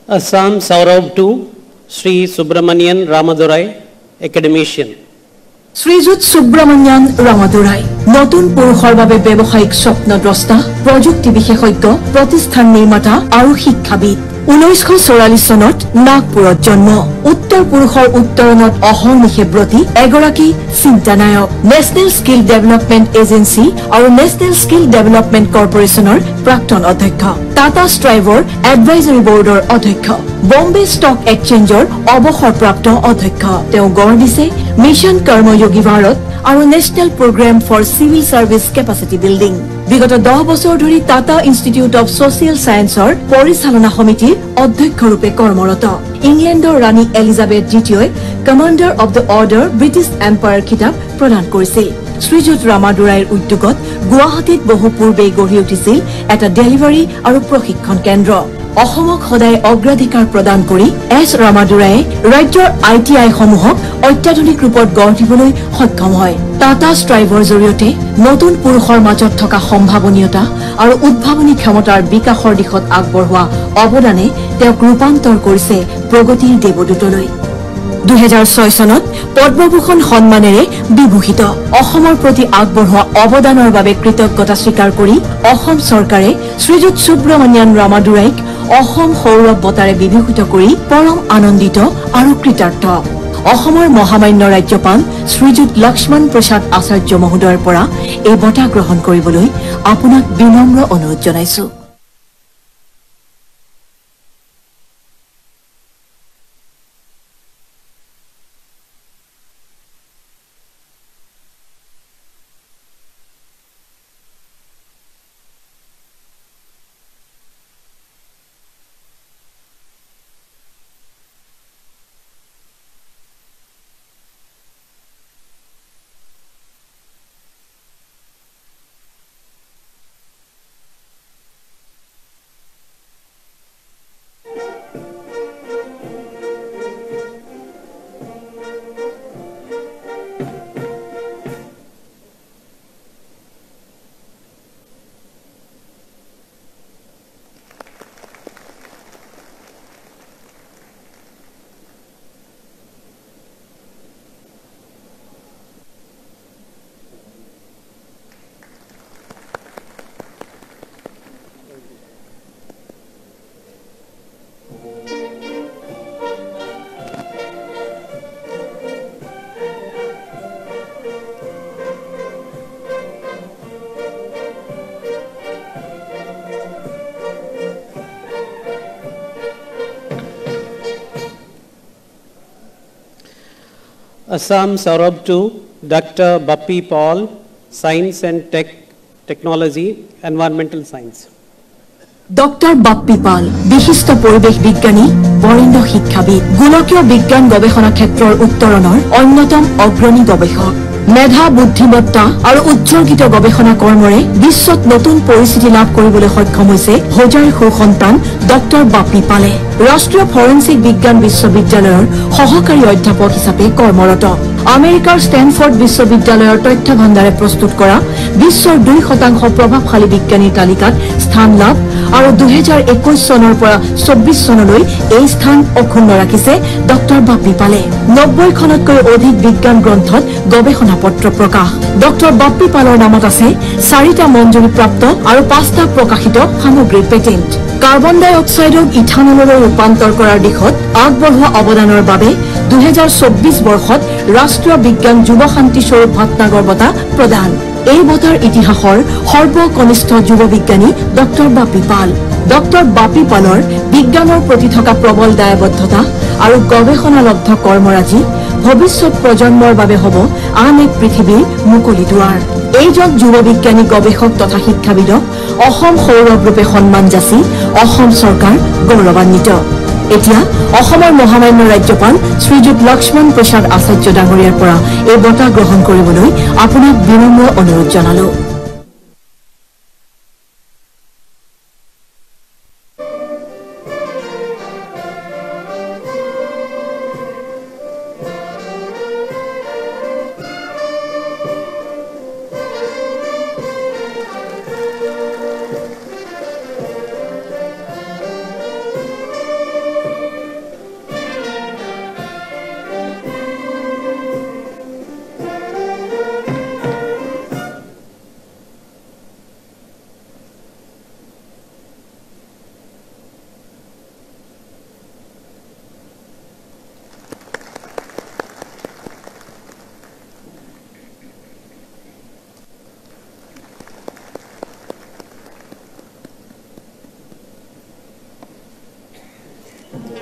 Assam Saurav to Sri Subramanian Ramadurai, academician. Srijut Subramanian Ramadurai, নতুন পুৰুষৰ বাবে ব্যৱসায়িক স্বপ্নদ্ৰষ্টা, প্ৰযুক্তি বিশেষজ্ঞ, প্ৰতিষ্ঠান নিৰ্মাতা আৰু শিক্ষাবিদ। 1944 চনত নাগপুৰত জন্ম। উত্তৰ পুৰুষৰ উত্তৰণত অহৰ্নিশে ব্ৰতী এগৰাকী চিন্তানায়ক। নেশ্যনেল স্কিল ডেভেলপমেণ্ট এজেন্সি আৰু নেশ্যনেল স্কিল ডেভেলপমেণ্ট কৰ্পৰেশ্যনৰ প্ৰাক্তন অধ্যক্ষ, টাটা ষ্ট্ৰাইভৰ এডভাইজৰী বৰ্ডৰ অধ্যক্ষ, বম্বে ষ্টক এক্সচেঞ্জৰ অৱসৰপ্ৰাপ্ত অধ্যক্ষ। তেওঁ গঢ় দিছে মিছন কৰ্মযোগী ভাৰত আৰু national programme for civil service capacity building. বিগত 10 বছৰ ধৰি টাটা ইনষ্টিটিউট অৱ ছচিয়েল ছায়েন্সৰ পৰিচালনা সমিতিৰ অধ্যক্ষৰূপে কৰ্মৰত। ইংলেণ্ডৰ ৰাণী এলিজাবেথ দ্বিতীয়ই Commander of the Order British Empire খিতাপ প্ৰদান কৰিছিল। শ্ৰীযুত ৰামাদুৰাইৰ উদ্যোগত গুৱাহাটীত বহু পূৰ্বেই গঢ়ি উঠিছিল এটা ডেলিভাৰী আৰু প্ৰশিক্ষণ কেন্দ্ৰ। অসমক সদায় অগ্ৰাধিকাৰ প্ৰদান কৰি এছ ৰামাদুৰায়ে ৰাজ্যৰ ITI সমূহক অত্যাধুনিক ৰূপত গঢ় দিবলৈ সক্ষম হয়। টাটা ষ্ট্ৰাইভৰ জৰিয়তে নতুন পুৰুষৰ মাজত থকা সম্ভাৱনীয়তা আৰু উদ্ভাৱনী ক্ষমতাৰ বিকাশৰ দিশত আগবঢ়োৱা অৱদানে তেওঁক ৰূপান্তৰ কৰিছে প্ৰগতিৰ দেৱদূতলৈ। 2006 চনত পদ্মভূষণ সন্মানেৰে বিভূষিত। অসমৰ প্ৰতি আগবঢ়োৱা অৱদানৰ বাবে কৃতজ্ঞতা স্বীকাৰ কৰি অসম চৰকাৰে শ্ৰীযুত সুব্ৰমণিয়ান ৰামাদুৰাইক অসম সৌৰভ বঁটাৰে বিভূষিত কৰি পৰম আনন্দিত আৰু কৃতাৰ্থ। অসমৰ মহামান্য ৰাজ্যপাল শ্ৰীযুত লক্ষ্মণ প্ৰসাদ আচাৰ্য মহোদয়ৰ পৰা এই বঁটা গ্ৰহণ কৰিবলৈ আপোনাক বিনম্ৰ অনুৰোধ জনাইছো। Assam Saurabh to Dr. Bappi Paul, Science and Technology, Environmental Science. Doctor Bappi Pal বিশিষ্ট পৰিৱেশ বিজ্ঞানী, বৰেণ্য শিক্ষাবিদ, গোলকীয় বিজ্ঞান গৱেষণা ক্ষেত্ৰৰ উত্তৰণৰ অন্যতম অগ্ৰণী গৱেষক। মেধা, বুদ্ধিমত্তা আৰু উৎসৰ্গিত গৱেষণা কৰ্মৰে বিশ্বত নতুন পৰিস্থিতি লাভ কৰিবলৈ সক্ষম হৈছে হোজাৰ সুসন্তান ডক্টৰ বাপ্পী পালে। ৰাষ্ট্ৰীয় ফৰেনচিক বিজ্ঞান বিশ্ববিদ্যালয়ৰ সহকাৰী অধ্যাপক হিচাপে কৰ্মৰত। আমেৰিকাৰ ষ্টেনফৰ্ড বিশ্ববিদ্যালয়ৰ তথ্য ভাণ্ডাৰে প্ৰস্তুত কৰা বিশ্বৰ 2% প্ৰভাৱশালী বিজ্ঞানীৰ তালিকাত স্থান লাভ আৰু 2021 চনৰ পৰা 24 চনলৈ এই স্থান অক্ষুণ্ণ ৰাখিছে ডক্টৰ বাপ্পী পালে। 90খনতকৈ অধিক বিজ্ঞান গ্ৰন্থত গৱেষণা পত্ৰ প্ৰকাশ। ডক্টৰ বাপ্পী পালৰ নামত আছে 4টা মঞ্জুৰীপ্ৰাপ্ত আৰু 5টা প্ৰকাশিত সামগ্ৰীৰ পেটেণ্ট। কাৰ্বন ডাই অক্সাইডক ইথানললৈ ৰূপান্তৰ কৰাৰ দিশত আগবঢ়োৱা অৱদানৰ বাবে 2024 বৰ্ষত ৰাষ্ট্ৰীয় বিজ্ঞান যুৱ শান্তি স্বৰূপ ভাটনাগৰ বঁটা প্ৰদান। এই বঁটাৰ ইতিহাসৰ সৰ্বকনিষ্ঠ যুৱ বিজ্ঞানী ডক্টৰ বাপ্পী পাল। ডক্টৰ বাপ্পী পালৰ বিজ্ঞানৰ প্ৰতি থকা প্ৰবল দায়বদ্ধতা আৰু গৱেষণালব্ধ কৰ্মৰাজি ভৱিষ্যত প্ৰজন্মৰ বাবে হ'ব আন এক পৃথিৱীৰ মুকলি দুৱাৰ। এইজন যুৱ বিজ্ঞানী গৱেষক তথা শিক্ষাবিদক অসম সৌৰভ ৰূপে সন্মান যাচি অসম চৰকাৰ গৌৰৱান্বিত। এতিয়া অসমৰ মহামান্য ৰাজ্যপাল শ্ৰীযুত লক্ষ্মণ প্ৰসাদ আচাৰ্য ডাঙৰীয়াৰ পৰা এই বঁটা গ্ৰহণ কৰিবলৈ আপোনাক বিনম্ৰ অনুৰোধ জনালো। Assam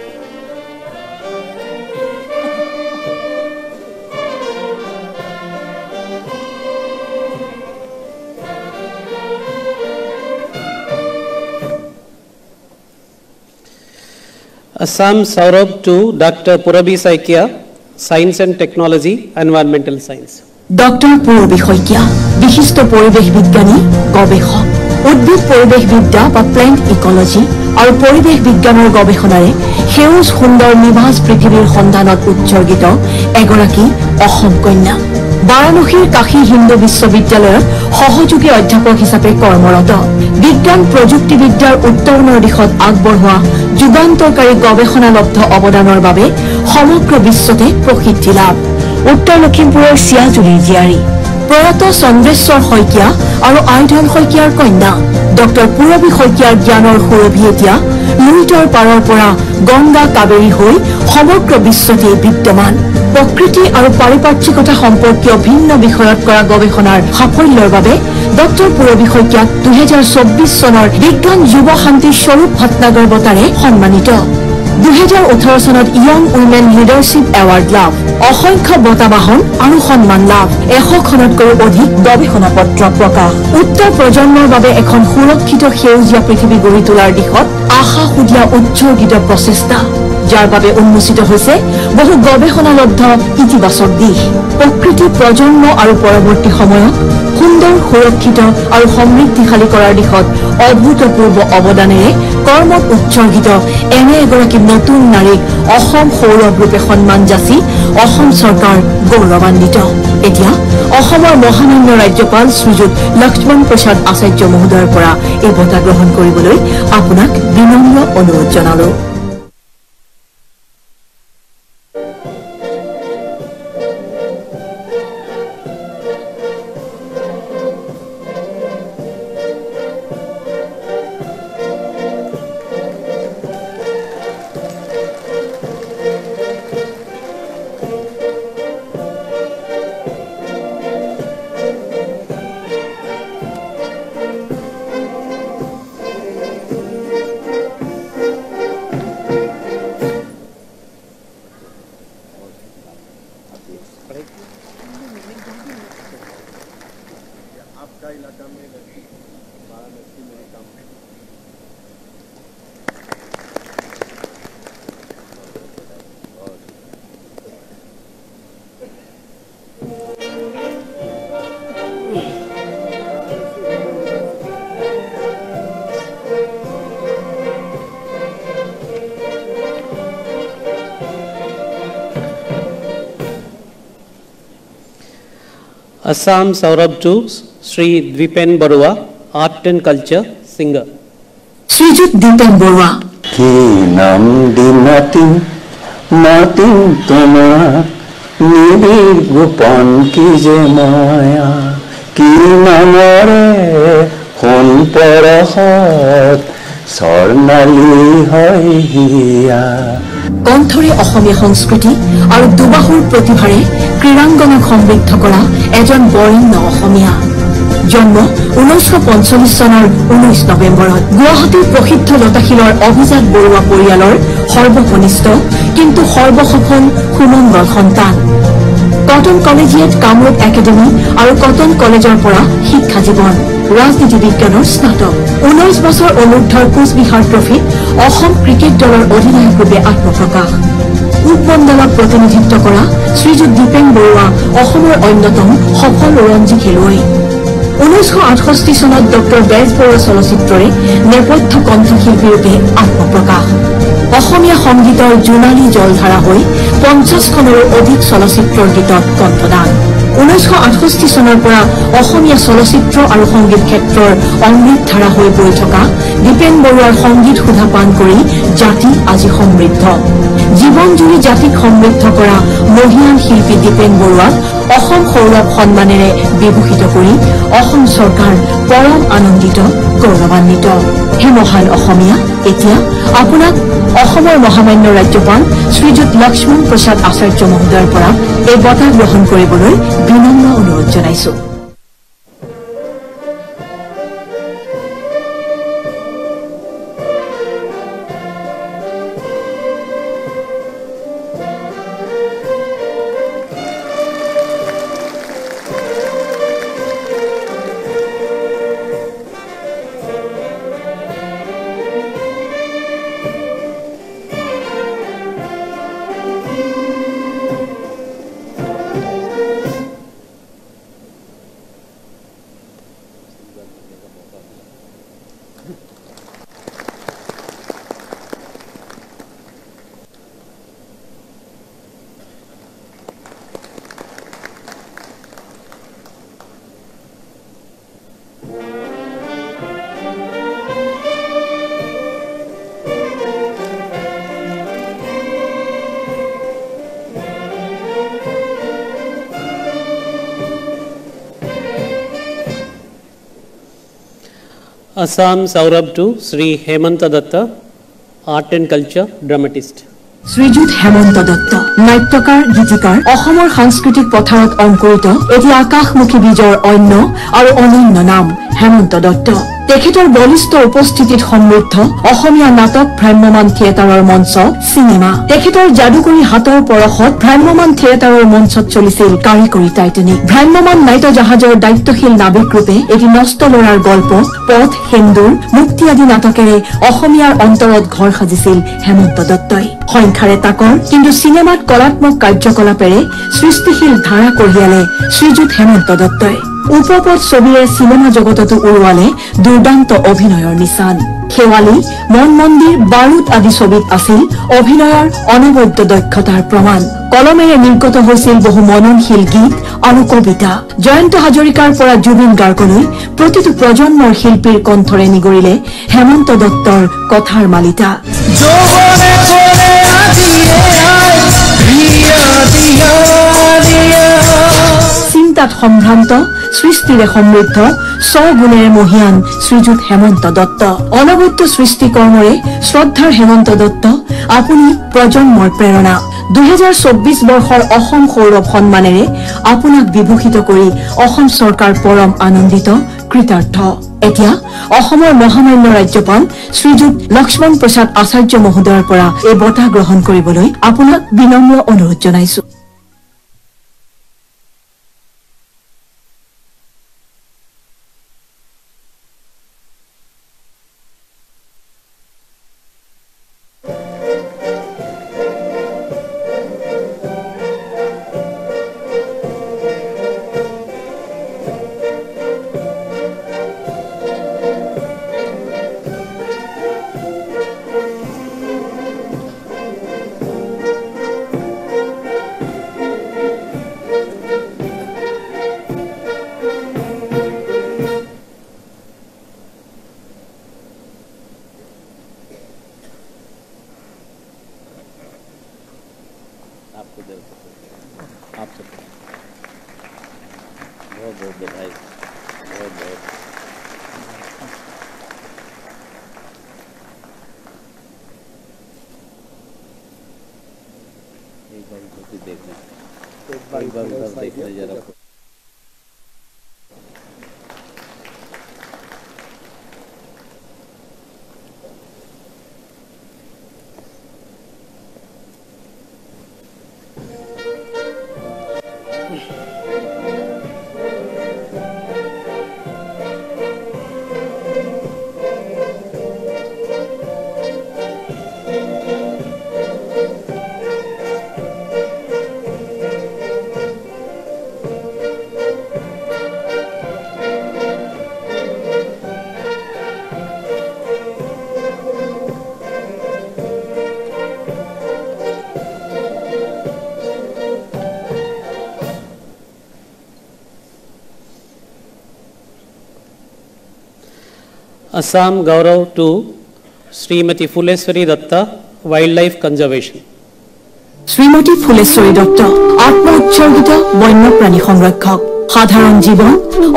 Saurabh to Dr. Purabi Saikia, Science and Technology, Environmental Science. Doctor Purabi Saikia বিশিষ্ট পৰিৱেশ বিজ্ঞানী গৱেষক উদ্ভিদ পৰিৱেশবিদ্যা বা প্লেণ্ট ইকলজি আৰু পৰিৱেশ বিজ্ঞানৰ গৱেষণাৰে সেউজ সুন্দৰ নিভাঁজ পৃথিৱীৰ সন্ধানত উৎসৰ্গিত এগৰাকী অসম কন্যা বাৰাণসীৰ কাশী হিন্দু বিশ্ববিদ্যালয়ত সহযোগী অধ্যাপক হিচাপে কৰ্মৰত বিজ্ঞান প্ৰযুক্তিবিদ্যাৰ উত্তৰণৰ দিশত আগবঢ়োৱা যুগান্তৰকাৰী গৱেষণালব্ধ অৱদানৰ বাবে সমগ্ৰ বিশ্বতে প্ৰসিদ্ধি লাভ উত্তৰ লখিমপুৰৰ চিয়াজুলিৰ জীয়াৰী প্ৰয়াত চন্দ্ৰেশ্বৰ শইকীয়া আৰু আইধন শইকীয়াৰ কন্যা ডক্টৰ পূৰবী শইকীয়াৰ জ্ঞানৰ সুৰভি এতিয়া লুইতৰ পাৰৰ পৰা গংগা কাবেৰী হৈ সমগ্ৰ বিশ্বতে বিদ্যমান প্ৰকৃতি আৰু পাৰিপাৰ্শ্বিকতা সম্পৰ্কীয় ভিন্ন বিষয়ত কৰা গৱেষণাৰ সাফল্যৰ বাবে ডক্টৰ পূৰবী শইকীয়াক 2024 চনৰ বিজ্ঞান যুৱ শান্তি স্বৰূপ ভট্টনাগৰ বঁটাৰে সন্মানিত 2018 চনত ইয়ং উইমেন লিডাৰশ্বিপ এৱাৰ্ড লাভ অসংখ্য বঁটা বাহন আৰু সন্মান লাভ 100খনতকৈও অধিক গৱেষণা পত্ৰ প্ৰকাশ উত্তৰ প্ৰজন্মৰ বাবে এখন সুৰক্ষিত সেউজীয়া পৃথিৱী গঢ়ি তোলাৰ দিশত আশা সুদীয়া উৎসৰ্গিত প্ৰচেষ্টা যাৰ বাবে উন্মোচিত হৈছে বহু গৱেষণালব্ধ ইতিবাচক দিশ প্ৰকৃতি প্ৰজন্ম আৰু পৰৱৰ্তী সময়ত সুন্দৰ সুৰক্ষিত আৰু সমৃদ্ধিশালী কৰাৰ দিশত অভূতপূৰ্ব অৱদানেৰে কৰ্মত উৎসৰ্গিত এনে এগৰাকী নতুন নাৰীক অসম সৌৰভ ৰূপে সন্মান যাচি অসম চৰকাৰ গৌৰৱান্বিত এতিয়া অসমৰ মহামান্য ৰাজ্যপাল শ্ৰীযুত লক্ষ্মণ প্ৰসাদ আচাৰ্য মহোদয়ৰ পৰা এই বঁটা গ্ৰহণ কৰিবলৈ আপোনাক বিনম্ৰ অনুৰোধ জনালো Assam Saurabh to Sri Dvipen Barua, Art and Culture, Singer. শ্ৰীযুত দীপেন বৰুৱা কি নাম দি মাতিম মাতিম তোমাক নিবি গোপন কি যে মায়া কি নামৰে সোণ পৰশত স্বৰ্ণালী হয় হিয়া কণ্ঠৰে অসমীয়া সংস্কৃতি আৰু দুবাহুৰ প্ৰতিভাৰে ক্ৰীড়াংগনক সমৃদ্ধ কৰা এজন বৰেণ্য অসমীয়া জন্ম 1945 চনৰ 19 নৱেম্বৰত গুৱাহাটীৰ প্ৰসিদ্ধ লতাশিলৰ অভিজাত বৰুৱা পৰিয়ালৰ সৰ্বকনিষ্ঠ কিন্তু সৰ্বসফল সুমংগল সন্তান কটন কলেজিয়েট কামৰূপ একাডেমী আৰু কটন কলেজৰ পৰা শিক্ষা জীৱন ৰাজনীতি বিজ্ঞানৰ স্নাতক 19 বছৰ অনুৰ্ধৰ কোচবিহাৰ ট্ৰফিত অসম ক্ৰিকেট দলৰ অধিনায়ক ৰূপে আত্মপ্ৰকাশ উপমণ্ডলক প্ৰতিনিধিত্ব কৰা শ্ৰীযুত দীপেন বৰুৱা অসমৰ অন্যতম সফল ৰঞ্জী খেলুৱৈ 1968 চনত ডক্টৰ বেজবৰুৱা চলচ্চিত্ৰৰে নেপথ্য কণ্ঠশিল্পী ৰূপে আত্মপ্ৰকাশ অসমীয়া সংগীতৰ জোনালী জলধাৰা হৈ 50খনৰো অধিক চলচ্চিত্ৰৰ গীতত কণ্ঠদান 1968 চনৰ পৰা অসমীয়া চলচ্চিত্ৰ আৰু সংগীত ক্ষেত্ৰৰ অমৃতধাৰা হৈ বৈ থকা দীপেন বৰুৱাৰ সংগীত সুধা পান কৰি জাতি আজি সমৃদ্ধ জীৱনজুৰি জাতিক সমৃদ্ধ কৰা মহিয়ান শিল্পী দীপেন বৰুৱাক অসম সৌৰভ সন্মানেৰে বিভূষিত কৰি অসম চৰকাৰ পৰম আনন্দিত গৌৰৱান্বিত হে মহান অসমীয়া এতিয়া আপোনাক অসমৰ মহামান্য ৰাজ্যপাল শ্ৰীযুত লক্ষ্মণ প্ৰসাদ আচাৰ্য মহোদয়ৰ পৰা এই বঁটা গ্ৰহণ কৰিবলৈ বিনম্ৰ অনুৰোধ জনাইছো Assam Saurabh to Sri Hemanta Datta, Art and Culture Dramatist. শ্ৰীযুত হেমন্ত দত্ত নাট্যকাৰ গীতিকাৰ অসমৰ সাংস্কৃতিক পথাৰত অংকুৰিত এটি আকাশমুখী বীজৰ অন্য আৰু অনন্য নাম হেমন্ত দত্ত তেখেতৰ বলিষ্ঠ উপস্থিতিত সমৃদ্ধ অসমীয়া নাটক ভ্ৰাম্যমান থিয়েটাৰৰ মঞ্চ চিনেমা তেখেতৰ যাদুকৰী হাতৰ পৰশত ভ্ৰাম্যমান থিয়েটাৰৰ মঞ্চত চলিছিল কাৰিকৰী টাইটানিক ভ্ৰাম্যমান নাইট জাহাজৰ দায়িত্বশীল নাবিক ৰূপে এটি নষ্ট লৰাৰ গল্প পথ সেন্দুৰ মুক্তি আদি নাটকেৰে অসমীয়াৰ অন্তৰত ঘৰ সাজিছিল হেমন্ত দত্তই সংখ্যাৰে তাকৰ কিন্তু চিনেমাত কলাত্মক কাৰ্যকলাপেৰে সৃষ্টিশীল ধাৰা কঢ়িয়ালে শ্ৰীযুত হেমন্ত দত্তই উপপদ ছবিৰে চিনেমা জগততো উৰুৱালে দুৰ্দান্ত অভিনয়ৰ নিচান খেৱালী মন মন্দিৰ বাৰুদ আদি ছবিত আছিল অভিনয়ৰ অনবদ্য দক্ষতাৰ প্ৰমাণ কলমেৰে নিৰ্গত হৈছিল বহু মননশীল গীত আৰু কবিতা জয়ন্ত হাজৰিকাৰ পৰা জুবিন গাৰ্গলৈ প্ৰতিটো প্ৰজন্মৰ শিল্পীৰ কণ্ঠৰে নিগৰিলে হেমন্ত দত্তৰ কথাৰ মালিতা চিন্তাত সম্ভ্ৰান্ত সৃষ্টিৰে সমৃদ্ধ স্বগুণেৰে মহিয়ান শ্ৰীযুত হেমন্ত দত্ত অনবদ্য সৃষ্টি কৰ্মৰে শ্ৰদ্ধাৰ হেমন্ত দত্ত আপুনি প্ৰজন্মৰ প্ৰেৰণা 2024 বৰ্ষৰ অসম সৌৰভ সন্মানেৰে আপোনাক বিভূষিত কৰি অসম চৰকাৰ পৰম আনন্দিত কৃতাৰ্থ এতিয়া অসমৰ মহামান্য ৰাজ্যপাল শ্ৰীযুত লক্ষ্মণ প্ৰসাদ আচাৰ্য মহোদয়ৰ পৰা এই বঁটা গ্ৰহণ কৰিবলৈ আপোনাক বিনম্ৰ অনুৰোধ জনাইছো बहुत बधाई बहुत बहुत एक बार उधर देखना एक बार उधर देखना जरा Assam Gaurav to Srimati Phuleshwari Datta, Wildlife Conservation. শ্ৰীমতী ফুলেশ্বৰী দত্ত আত্ম উৎসৰ্গিত বন্যপ্ৰাণী সংৰক্ষক সাধাৰণ জীৱন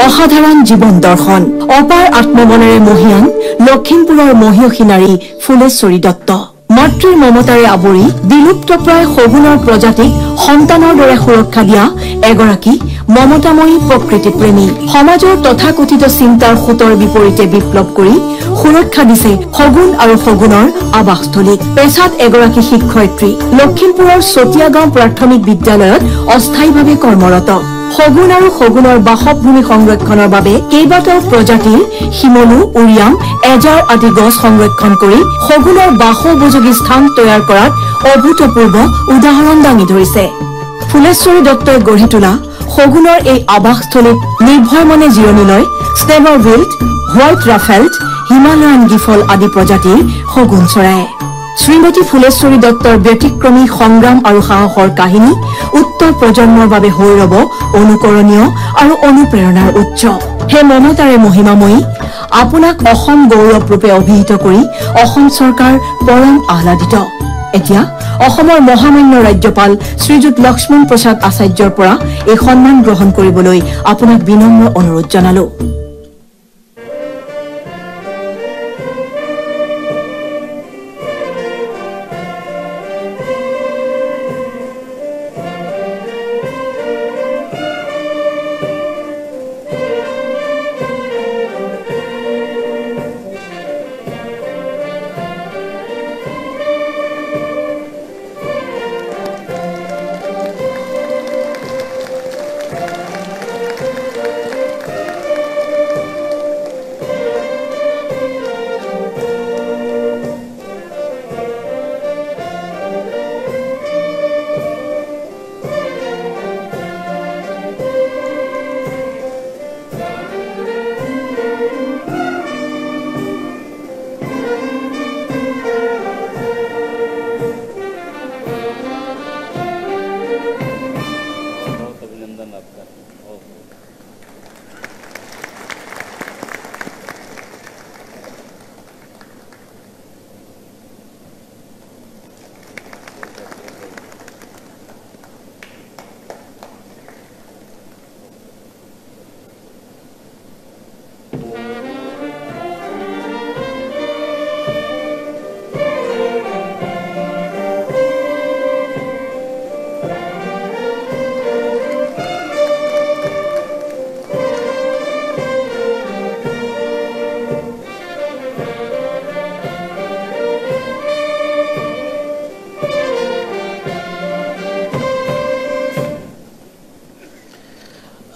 অসাধাৰণ জীৱন দৰ্শন অপাৰ আত্মবলেৰে মহিয়ান লখিমপুৰৰ মহিয়সী নাৰী ফুলেশ্বৰী দত্ত মাতৃৰ মমতাৰে আৱৰি বিলুপ্তপ্ৰায় শগুনৰ প্ৰজাতিক সন্তানৰ দৰে সুৰক্ষা দিয়া এগৰাকী মমতাময়ী প্ৰকৃতি প্ৰেমী সমাজৰ তথাকথিত চিন্তাৰ খুঁতৰ বিপৰীতে বিপ্লৱ কৰি সুৰক্ষা দিছে শগুন আৰু শগুনৰ আৱাসস্থলীক পেছাত এগৰাকী শিক্ষয়িত্ৰী লখিমপুৰৰ চতিয়াগাঁও প্ৰাথমিক বিদ্যালয়ত অস্থায়ীভাৱে কৰ্মৰত শগুন আৰু শগুনৰ বাসভূমি সংৰক্ষণৰ বাবে কেইবাটাও প্ৰজাতিৰ শিমলু উৰিয়াম এজাৰ আদি গছ সংৰক্ষণ কৰি শগুনৰ বাসোপযোগী স্থান তৈয়াৰ কৰাত অভূতপূৰ্ব উদাহৰণ দাঙি ধৰিছে ফুলেশ্বৰী দত্তই গঢ়ি তোলা শগুনৰ এই আৱাসস্থলীত নিৰ্ভয় মনে জিৰণি লয় স্টেভাৰ উইল্ট হোৱাইট ৰাফেল্ট হিমালয়ান গিফল আদি প্ৰজাতিৰ শগুন চৰায়ে শ্ৰীমতী ফুলেশ্বৰী দত্তৰ ব্যতিক্ৰমী সংগ্ৰাম আৰু সাহসৰ কাহিনী উত্তৰ প্ৰজন্মৰ বাবে হৈ ৰব অনুকৰণীয় আৰু অনুপ্ৰেৰণাৰ উৎস হে মমতাৰে মহিমাময়ী আপোনাক অসম গৌৰৱ ৰূপে অভিহিত কৰি অসম চৰকাৰ পৰম আহ্লাদিত এতিয়া অসমৰ মহামান্য ৰাজ্যপাল শ্ৰীযুত লক্ষ্মণ প্ৰসাদ আচাৰ্যৰ পৰা এই সন্মান গ্ৰহণ কৰিবলৈ আপোনাক বিনম্ৰ অনুৰোধ জনালো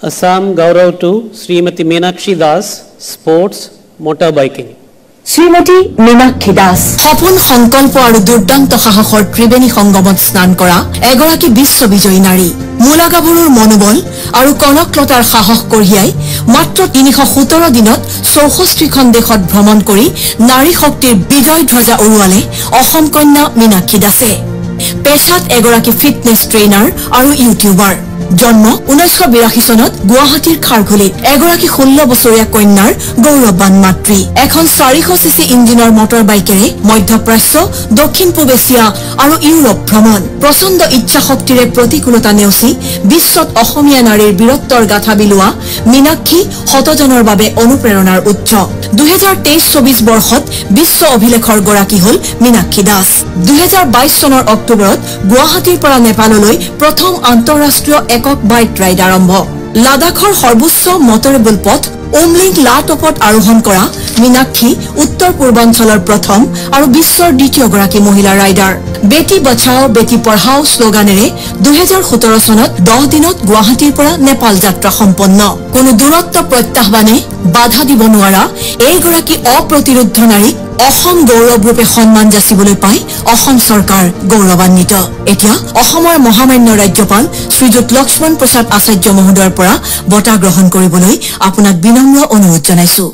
Assam Gaurav to Srimati Meenakshi Das, Sports, Motorbiking. শ্ৰীমতী মীনাক্ষী দাস সপোন সংকল্প আৰু দুৰ্দান্ত সাহসৰ ত্ৰিবেণী সংগমত স্নান কৰা এগৰাকী বিশ্ববিজয়ী নাৰী মূলা গাভৰুৰ মনোবল আৰু কনকলতাৰ সাহস কঢ়িয়াই মাত্ৰ ৩১৭ দিনত ৬৪খন দেশত ভ্ৰমণ কৰি নাৰী শক্তিৰ বিজয় ধ্বজা উৰুৱালে অসম কন্যা মীনাক্ষী দাসে পেছাত এগৰাকী ফিটনেছ ট্ৰেইনাৰ আৰু ইউটিউবাৰ জন্ম 1982 চনত গুৱাহাটীৰ খাৰঘুলিত এগৰাকী 16 বছৰীয়া কন্যাৰ গৌৰৱবান মাতৃ এখন 400 চিচি ইঞ্জিনৰ মটৰ বাইকেৰে মধ্যপ্ৰাচ্য দক্ষিণ পূব এছিয়া আৰু ইউৰোপ ভ্ৰমণ প্ৰচণ্ড ইচ্ছা শক্তিৰে প্ৰতিকূলতা নেওচি বিশ্বত অসমীয়া নাৰীৰ বীৰত্বৰ গাথা বিলোৱা মীনাক্ষী শতজনৰ বাবে অনুপ্ৰেৰণাৰ উৎস 2023-24 বৰ্ষত বিশ্ব অভিলেখৰ গৰাকী হল মীনাক্ষী দাস 2022 চনৰ অক্টোবৰত গুৱাহাটীৰ পৰা নেপাললৈ প্ৰথম আন্তঃৰাষ্ট্ৰীয় একক বাইক ৰাইড আৰম্ভ লাডাখৰ সৰ্বোচ্চ মটৰেবল পথ উমলিং লাটপত আৰোহণ কৰা মীনাক্ষী উত্তৰ পূৰ্বাঞ্চলৰ প্ৰথম আৰু বিশ্বৰ দ্বিতীয়গৰাকী মহিলা ৰাইডাৰ বেটি বচাও বেটি পঢ়াও শ্লোগানেৰে 2017 চনত 10 দিনত গুৱাহাটীৰ পৰা নেপাল যাত্ৰা সম্পন্ন কোনো দূৰত্ব প্ৰত্যাহ্বানে বাধা দিব নোৱাৰা এইগৰাকী অপ্ৰতিৰোধ নাৰীক অসম গৌৰৱ ৰূপে সন্মান যাচিবলৈ পাই অসম চৰকাৰ গৌৰৱান্বিত এতিয়া অসমৰ মহামান্য ৰাজ্যপাল শ্ৰীযুত লক্ষ্মণ প্ৰসাদ আচাৰ্য মহোদয়ৰ পৰা বঁটা গ্ৰহণ কৰিবলৈ আপোনাক বিনম্ৰ অনুৰোধ জনাইছো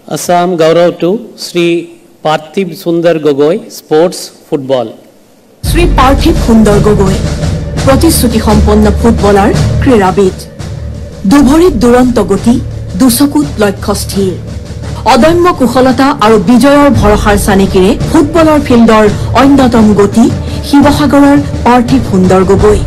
Assam Gaurav to Sri Parthiv Sundar Gogoi, Sports, Football. Shri পাৰ্থিৱ সুন্দৰ গগৈ প্ৰতিশ্ৰুতি সম্পন্ন ফুটবলাৰ ক্ৰীড়াবিদ দুভৰিত দুৰন্ত গতি দুচকুত লক্ষ্য স্থিৰ অদম্য কুশলতা আৰু বিজয়ৰ ভৰসাৰ চানিকিৰে ফুটবলৰ ফিল্ডৰ অন্যতম গতি শিৱসাগৰৰ পাৰ্থিৱ সুন্দৰ গগৈ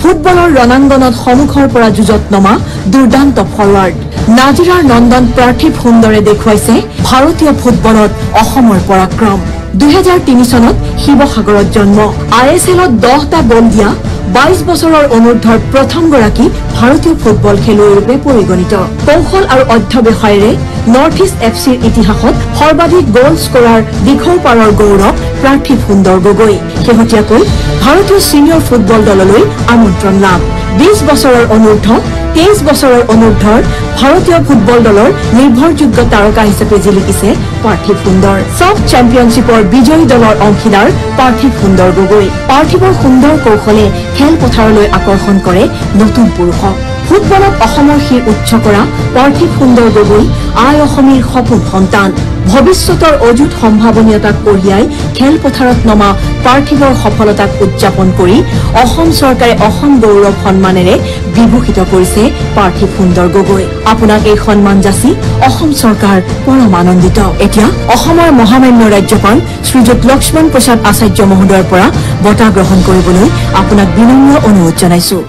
ফুটবলৰ ৰণাংগনত সন্মুখৰ পৰা যুঁজত নমা দুৰ্দান্ত ফৰৱাৰ্ড নাজিৰাৰ নন্দন পাৰ্থিৱ সুন্দৰে দেখুৱাইছে ভাৰতীয় ফুটবলত অসমৰ পৰাক্ৰম 2003 চনত শিৱসাগৰত জন্ম ISLত 10টা গল দিয়া 22 বছৰৰ অনুৰ্ধৰ প্ৰথমগৰাকী ভাৰতীয় ফুটবল খেলুৱৈৰূপে পৰিগণিত কৌশল আৰু অধ্যৱসায়েৰে নৰ্থ ইষ্ট FCৰ ইতিহাসত সৰ্বাধিক গল স্কৰাৰ দীঘল পাৰৰ গৌৰৱ পাৰ্থিৱ সুন্দৰ গগৈ শেহতীয়াকৈ ভাৰতীয় সিনিয়ৰ ফুটবল দললৈ আমন্ত্ৰণ লাভ 20 বছৰৰ অনুৰ্ধ 23 বছৰৰ অনুৰ্ধৰ ভাৰতীয় ফুটবল দলৰ নিৰ্ভৰযোগ্য তাৰকা হিচাপে জিলিকিছে পাৰ্থিৱ সুন্দৰ সব চেম্পিয়নশ্বিপৰ বিজয়ী দলৰ অংশীদাৰ পাৰ্থিৱ সুন্দৰ গগৈ পাৰ্থিৱৰ সুন্দৰ কৌশলে খেলপথাৰলৈ আকৰ্ষণ কৰে নতুন পুৰুষক ফুটবলত অসমৰ শিৰ উচ্চ কৰা পাৰ্থিৱ সুন্দৰ গগৈ আই অসমীৰ সপোন সন্তান ভৱিষ্যতৰ অযুত সম্ভাৱনীয়তাক কঢ়িয়াই খেলপথাৰত নমা পাৰ্থিৱৰ সফলতাক উদযাপন কৰি অসম চৰকাৰে অসম গৌৰৱ সন্মানেৰে বিভূষিত কৰিছে পাৰ্থিৱ সুন্দৰ গগৈ আপোনাক এই সন্মান যাচি অসম চৰকাৰ পৰম আনন্দিত এতিয়া অসমৰ মহামান্য ৰাজ্যপাল শ্ৰীযুত লক্ষ্মণ প্ৰসাদ আচাৰ্য মহোদয়ৰ পৰা বঁটা গ্ৰহণ কৰিবলৈ আপোনাক বিনম্ৰ অনুৰোধ জনাইছো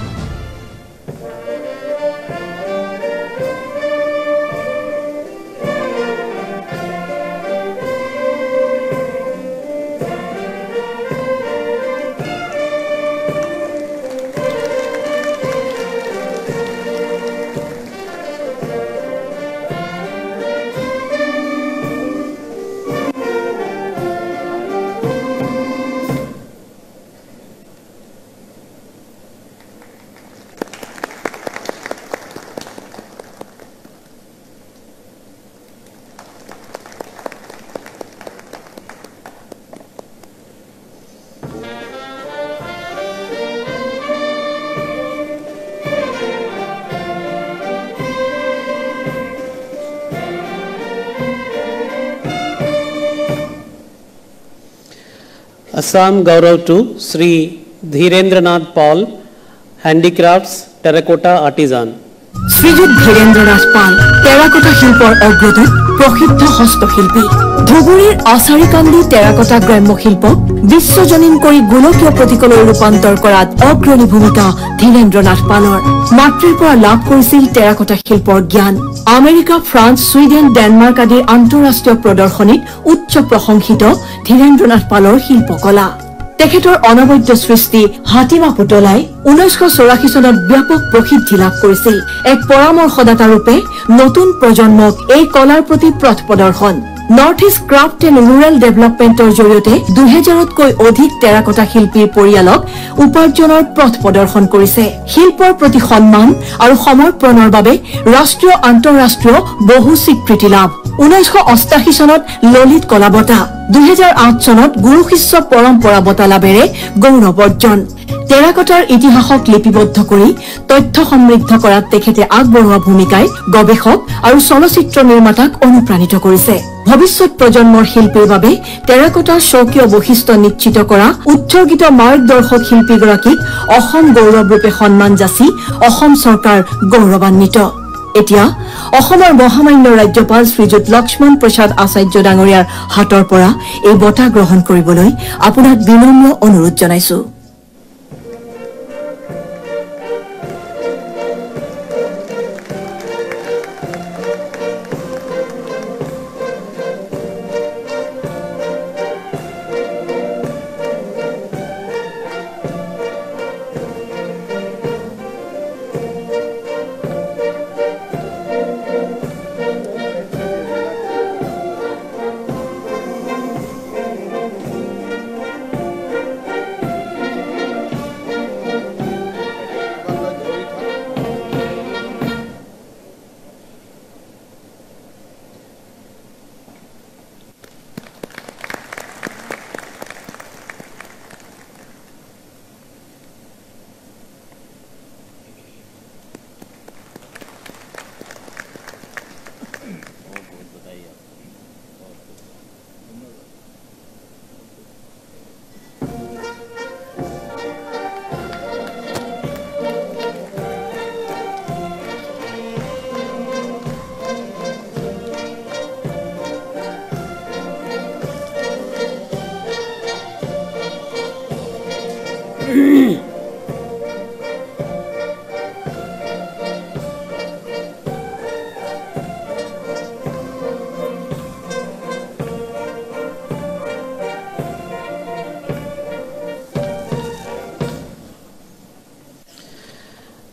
Assam Gaurav to Sri Dhirendranath Paul, Handicrafts, Terracotta Artisan. Srijut Dhirendranath Pal terracotta শিল্পৰ অগ্ৰদূত প্ৰসিদ্ধ হস্তশিল্পী ধুবুৰীৰ আচাৰিকান্দি টেৰাকোটা গ্ৰাম্য শিল্পক বিশ্বজনীন কৰি গোলকীয় প্ৰতীকলৈ ৰূপান্তৰ কৰাত অগ্ৰণী ভূমিকা ধীৰেন্দ্ৰনাথ পালৰ মাতৃৰ পৰা লাভ কৰিছিল টেৰাকোটা শিল্পৰ জ্ঞান আমেৰিকা ফ্ৰান্স ছুইডেন ডেনমাৰ্ক আদিৰ আন্তঃৰাষ্ট্ৰীয় প্ৰদৰ্শনীত উচ্চ প্ৰশংসিত ধীৰেন্দ্ৰনাথ পালৰ শিল্পকলা তেখেতৰ অনবদ্য সৃষ্টি হাতিমা পুতলাই 1984 চনত ব্যাপক প্ৰসিদ্ধি লাভ কৰিছিল এক পৰামৰ্শদাতা ৰূপে নতুন প্ৰজন্মক এই কলাৰ প্ৰতি পথ প্ৰদৰ্শন North East Craft and Rural ডেভেলপমেণ্টৰ জৰিয়তে 2000তকৈ অধিক টেৰাকোটা শিল্পীৰ পৰিয়ালক উপাৰ্জনৰ পথ প্ৰদৰ্শন কৰিছে শিল্পৰ প্ৰতি সন্মান আৰু সমৰ্পণৰ বাবে ৰাষ্ট্ৰীয় আন্তঃৰাষ্ট্ৰীয় বহু স্বীকৃতি লাভ 1988 চনত ললিত কলা বঁটা 2008 চনত গুৰু শিষ্য পৰম্পৰা বঁটা লাভেৰে গৌৰৱ অৰ্জন টেৰাকোটাৰ ইতিহাসক লিপিবদ্ধ কৰি তথ্য সমৃদ্ধ কৰাত তেখেতে আগবঢ়োৱা ভূমিকাই গৱেষক আৰু চলচ্চিত্ৰ নিৰ্মাতাক অনুপ্ৰাণিত কৰিছে ভৱিষ্যত প্ৰজন্মৰ শিল্পীৰ বাবে টেৰাকোটাৰ স্বকীয় বৈশিষ্ট্য নিশ্চিত কৰা উৎসৰ্গিত মাৰ্গদৰ্শক শিল্পীগৰাকীক অসম গৌৰৱ ৰূপে সন্মান যাচি অসম চৰকাৰ গৌৰৱান্বিত এতিয়া অসমৰ মহামান্য ৰাজ্যপাল শ্ৰীযুত লক্ষ্মণ প্ৰসাদ আচাৰ্য ডাঙৰীয়াৰ হাতৰ পৰা এই বঁটা গ্ৰহণ কৰিবলৈ আপোনাক বিনম্ৰ অনুৰোধ জনাইছো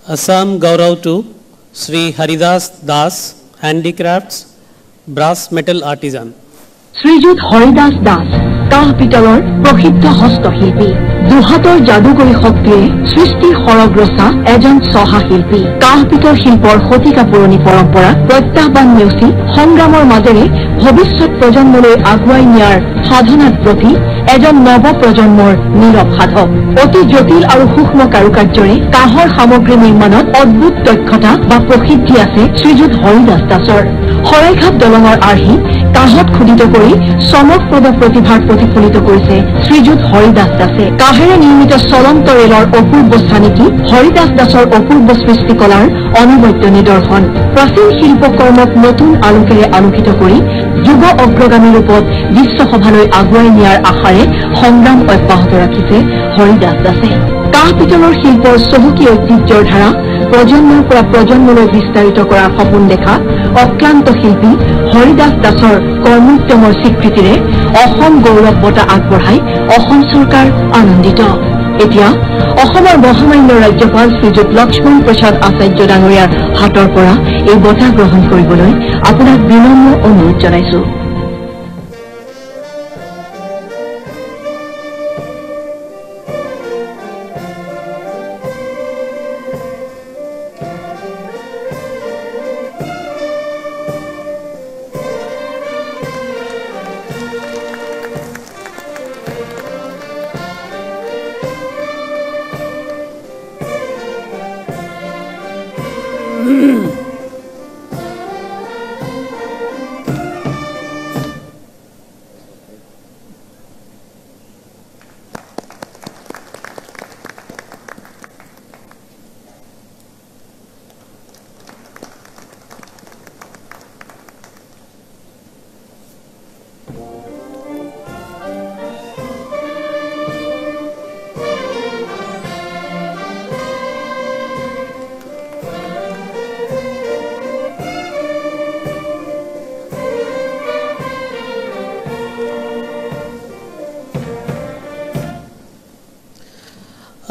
Assam Gaurav to Sri Haridas Das, Handicrafts, Brass Metal Artisan. শ্ৰীযুত হৰিদাস দাস কাঁহ পিতলৰ প্ৰসিদ্ধ হস্তশিল্পী দুহাতৰ যাদুকৰী শক্তিৰে সৃষ্টিৰ সৰগ ৰচা এজন চহা শিল্পী কাঁহ পিতল শিল্পৰ শতিকা পুৰণি পৰম্পৰা প্ৰত্যাহ্বান নেওচি সংগ্ৰামৰ মাজেৰে ভৱিষ্যত প্ৰজন্মলৈ আগুৱাই নিয়াৰ সাধনাত প্ৰতি এজন নৱ প্ৰজন্মৰ নীৰৱ সাধক অতি জটিল আৰু সূক্ষ্ম কাৰুকাৰ্যৰে কাঁহৰ সামগ্ৰী নিৰ্মাণত অদ্ভুত দক্ষতা বা প্ৰসিদ্ধি আছে শ্ৰীযুত হৰিদাস দাসৰ শৰাইঘাট দলঙৰ আৰ্হি কাঁহত খোদিত কৰি চমকপ্ৰদ প্ৰতিভাৰ প্ৰতিফলিত কৰিছে শ্ৰীযুত হৰিদাস দাসে কাঁহেৰে নিৰ্মিত চলন্ত ৰেলৰ অপূৰ্ব স্থানীতি হৰিদাস দাসৰ অপূৰ্ব সৃষ্টিকলাৰ অনবদ্য নিদৰ্শন প্ৰাচীন শিল্পকৰ্মক নতুন আলোকেৰে আলোকিত কৰি যুৱ অগ্ৰগামী ৰূপত বিশ্বসভালৈ আগুৱাই নিয়াৰ আশাৰে সংগ্ৰাম অব্যাহত ৰাখিছে হৰিদাস দাসে কাঁহ পিতলৰ শিল্পৰ চহকী ঐতিহ্যৰ ধাৰা প্ৰজন্মৰ পৰা প্ৰজন্মলৈ বিস্তাৰিত কৰাৰ সপোন দেখা অক্লান্ত শিল্পী হৰিদাস দাসৰ কৰ্মোদ্যমৰ স্বীকৃতিৰে অসম গৌৰৱ বঁটা আগবঢ়াই অসম চৰকাৰ আনন্দিত এতিয়া অসমৰ মহামান্য ৰাজ্যপাল শ্ৰীযুত লক্ষ্মণ প্ৰসাদ আচাৰ্য ডাঙৰীয়াৰ হাতৰ পৰা এই বঁটা গ্ৰহণ কৰিবলৈ আপোনাক বিনম্ৰ অনুৰোধ জনাইছো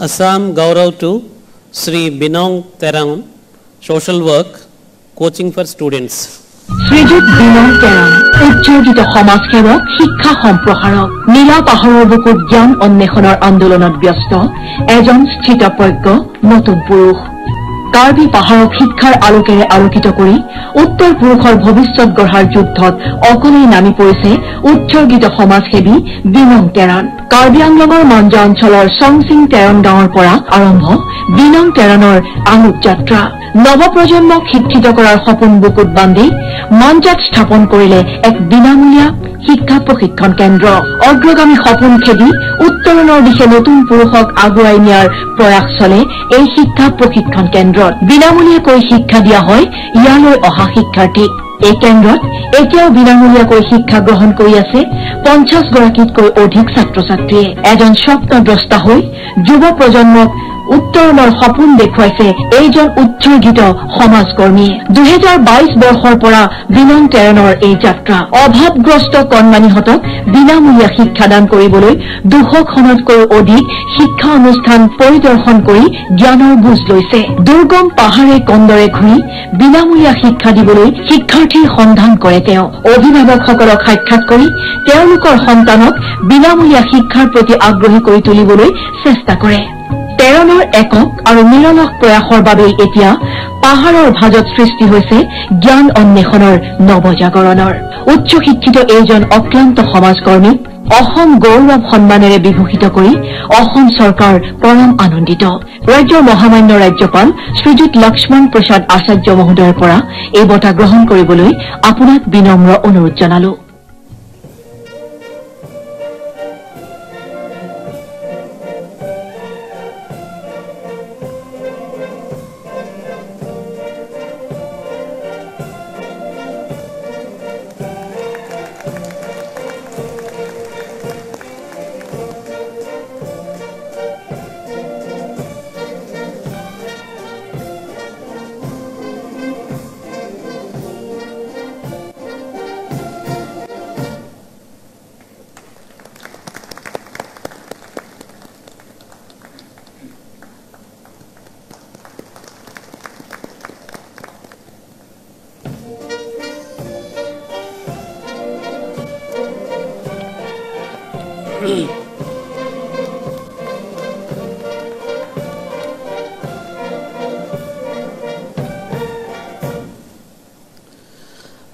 Assam Gaurav to Sri Binong Terang, Social Work, Coaching for Students. শ্ৰীযুত বিনং তেৰাং উৎসৰ্গিত সমাজসেৱক শিক্ষা সম্প্ৰসাৰক নীলা পাহাৰৰ বুকুত জ্ঞান অন্বেষণৰ আন্দোলনত ব্যস্ত এজন স্থিতপ্ৰজ্ঞ নতুন পুৰুষ কাৰ্বি পাহাৰক শিক্ষাৰ আলোকেৰে আলোকিত কৰি উত্তৰ পুৰুষৰ ভৱিষ্যত গঢ়াৰ যুদ্ধত অকলেই নামি পৰিছে উৎসৰ্গিত সমাজসেৱী বিনং তেৰাং কাৰ্বি আংলঙৰ মঞ্জা অঞ্চলৰ চংচিং তেৰণ গাঁৱৰ পৰা আৰম্ভ বিনং তেৰণৰ আলোক যাত্ৰা নৱপ্ৰজন্মক শিক্ষিত কৰাৰ সপোন বুকুত বান্ধি মঞ্চাত স্থাপন কৰিলে এক বিনামূলীয়া শিক্ষা প্ৰশিক্ষণ কেন্দ্ৰ অগ্ৰগামী সপোন খেদি উত্তৰণৰ দিশে নতুন পুৰুষক আগুৱাই নিয়াৰ প্ৰয়াস চলে এই শিক্ষা প্ৰশিক্ষণ কেন্দ্ৰত বিনামূলীয়াকৈ শিক্ষা দিয়া হয় ইয়ালৈ অহা শিক্ষাৰ্থীক এই কেন্দ্ৰত এতিয়াও বিনামূলীয়াকৈ শিক্ষা গ্ৰহণ কৰি আছে 50 গৰাকীতকৈ অধিক ছাত্ৰ ছাত্ৰীয়ে এজন স্বপ্নদ্ৰষ্টা হৈ যুৱ প্ৰজন্মক উত্তৰণৰ সপোন দেখুৱাইছে এইজন উৎসৰ্গিত সমাজকৰ্মীয়ে 2022 বৰ্ষৰ পৰা বিনং তেৰণৰ এই যাত্ৰা অভাৱগ্ৰস্ত কণমানিহঁতক বিনামূলীয়া শিক্ষাদান কৰিবলৈ 200খনতকৈ অধিক শিক্ষা অনুষ্ঠান পৰিদৰ্শন কৰি জ্ঞানৰ বুজ লৈছে দুৰ্গম পাহাৰে কন্দৰে ঘূৰি বিনামূলীয়া শিক্ষা দিবলৈ শিক্ষাৰ্থীৰ সন্ধান কৰে তেওঁ অভিভাৱকসকলক সাক্ষাৎ কৰি তেওঁলোকৰ সন্তানক বিনামূলীয়া শিক্ষাৰ প্ৰতি আগ্ৰহী কৰি তুলিবলৈ চেষ্টা কৰে তেৰণৰ একক আৰু নিৰলস প্ৰয়াসৰ বাবেই এতিয়া পাহাৰৰ ভাজত সৃষ্টি হৈছে জ্ঞান অন্বেষণৰ নৱজাগৰণৰ উচ্চ শিক্ষিত এইজন অক্লান্ত সমাজকৰ্মীক অসম গৌৰৱ সন্মানেৰে বিভূষিত কৰি অসম চৰকাৰ পৰম আনন্দিত ৰাজ্যৰ মহামান্য ৰাজ্যপাল শ্ৰীযুত লক্ষ্মণ প্ৰসাদ আচাৰ্য মহোদয়ৰ পৰা এই বঁটা গ্ৰহণ কৰিবলৈ আপোনাক বিনম্ৰ অনুৰোধ জনালো